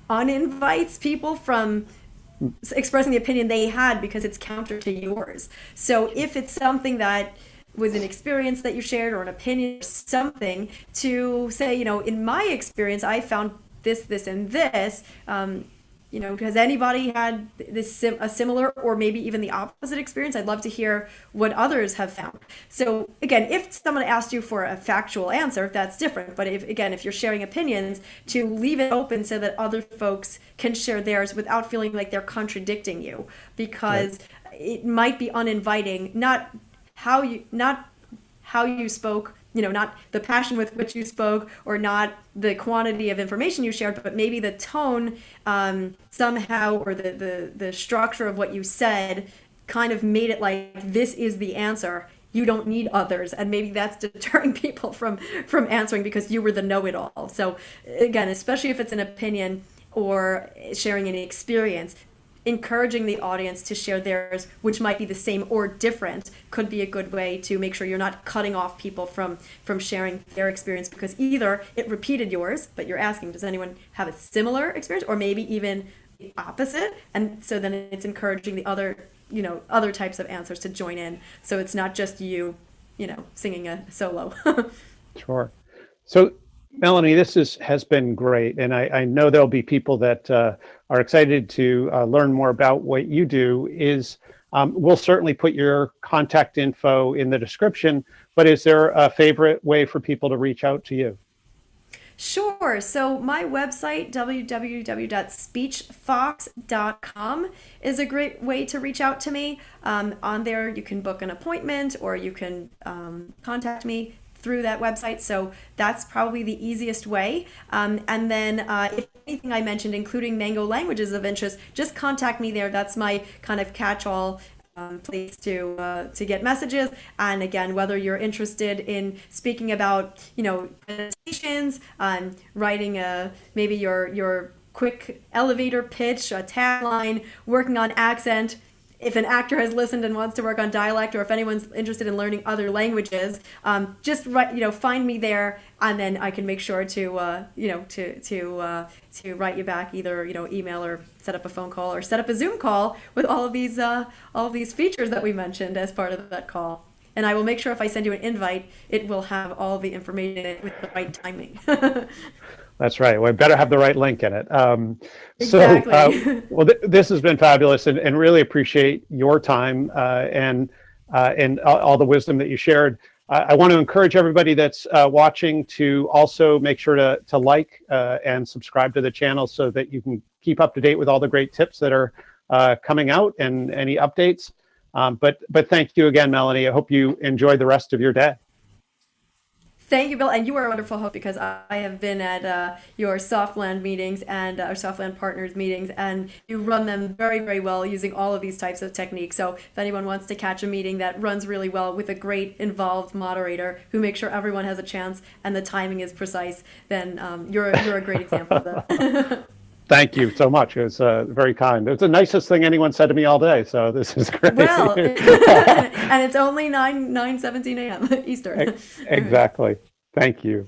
uninvites people from expressing the opinion they had because it's counter to yours. So if it's something that was an experience that you shared or an opinion or something, to say, in my experience, I found this, and this, has anybody had a similar or maybe even the opposite experience? I'd love to hear what others have found. So again, if someone asked you for a factual answer, that's different. But if you're sharing opinions, to leave it open so that other folks can share theirs without feeling like they're contradicting you, because it might be uninviting, not how you spoke, not the passion with which you spoke, or not the quantity of information you shared, but maybe the tone somehow, or the structure of what you said kind of made it like, this is the answer. You don't need others. And maybe that's deterring people from answering because you were the know-it-all. So again, especially if it's an opinion or sharing an experience, encouraging the audience to share theirs, which might be the same or different, could be a good way to make sure you're not cutting off people from sharing their experience, because either it repeated yours, but you're asking, does anyone have a similar experience, or maybe even the opposite? And so then it's encouraging the other types of answers to join in, so it's not just you singing a solo. Sure. So Melanie, has been great, and I know there'll be people that are excited to learn more about what you do. We'll certainly put your contact info in the description, but is there a favorite way for people to reach out to you? Sure. So my website, www.speechfox.com, is a great way to reach out to me. On there, you can book an appointment, or you can contact me through that website. So that's probably the easiest way. And then if anything I mentioned, including Mango languages of interest, just contact me there. That's my kind of catch-all place to get messages. And again, whether you're interested in speaking about, presentations, writing maybe your quick elevator pitch, a tagline, working on accent, if an actor has listened and wants to work on dialect, or if anyone's interested in learning other languages, just write, find me there, and then I can make sure to, to write you back, either, email, or set up a phone call, or set up a Zoom call with all of these features that we mentioned as part of that call. And I will make sure if I send you an invite, it will have all the information in it with the right timing. That's right. We better have the right link in it. Exactly. Well, this has been fabulous, and really appreciate your time and all the wisdom that you shared. I want to encourage everybody that's watching to also make sure to like and subscribe to the channel so that you can keep up to date with all the great tips that are coming out and any updates. But thank you again, Melanie. I hope you enjoy the rest of your day. Thank you, Bill. And you are a wonderful host, because I have been at your Softland meetings and our Softland Partners meetings, and you run them very, very well using all of these types of techniques. So if anyone wants to catch a meeting that runs really well with a great involved moderator who makes sure everyone has a chance and the timing is precise, then you're a great example of that. Thank you so much. It was very kind. It was the nicest thing anyone said to me all day. So this is great. Well, and it's only 9:17 a.m. Eastern. Exactly. Thank you.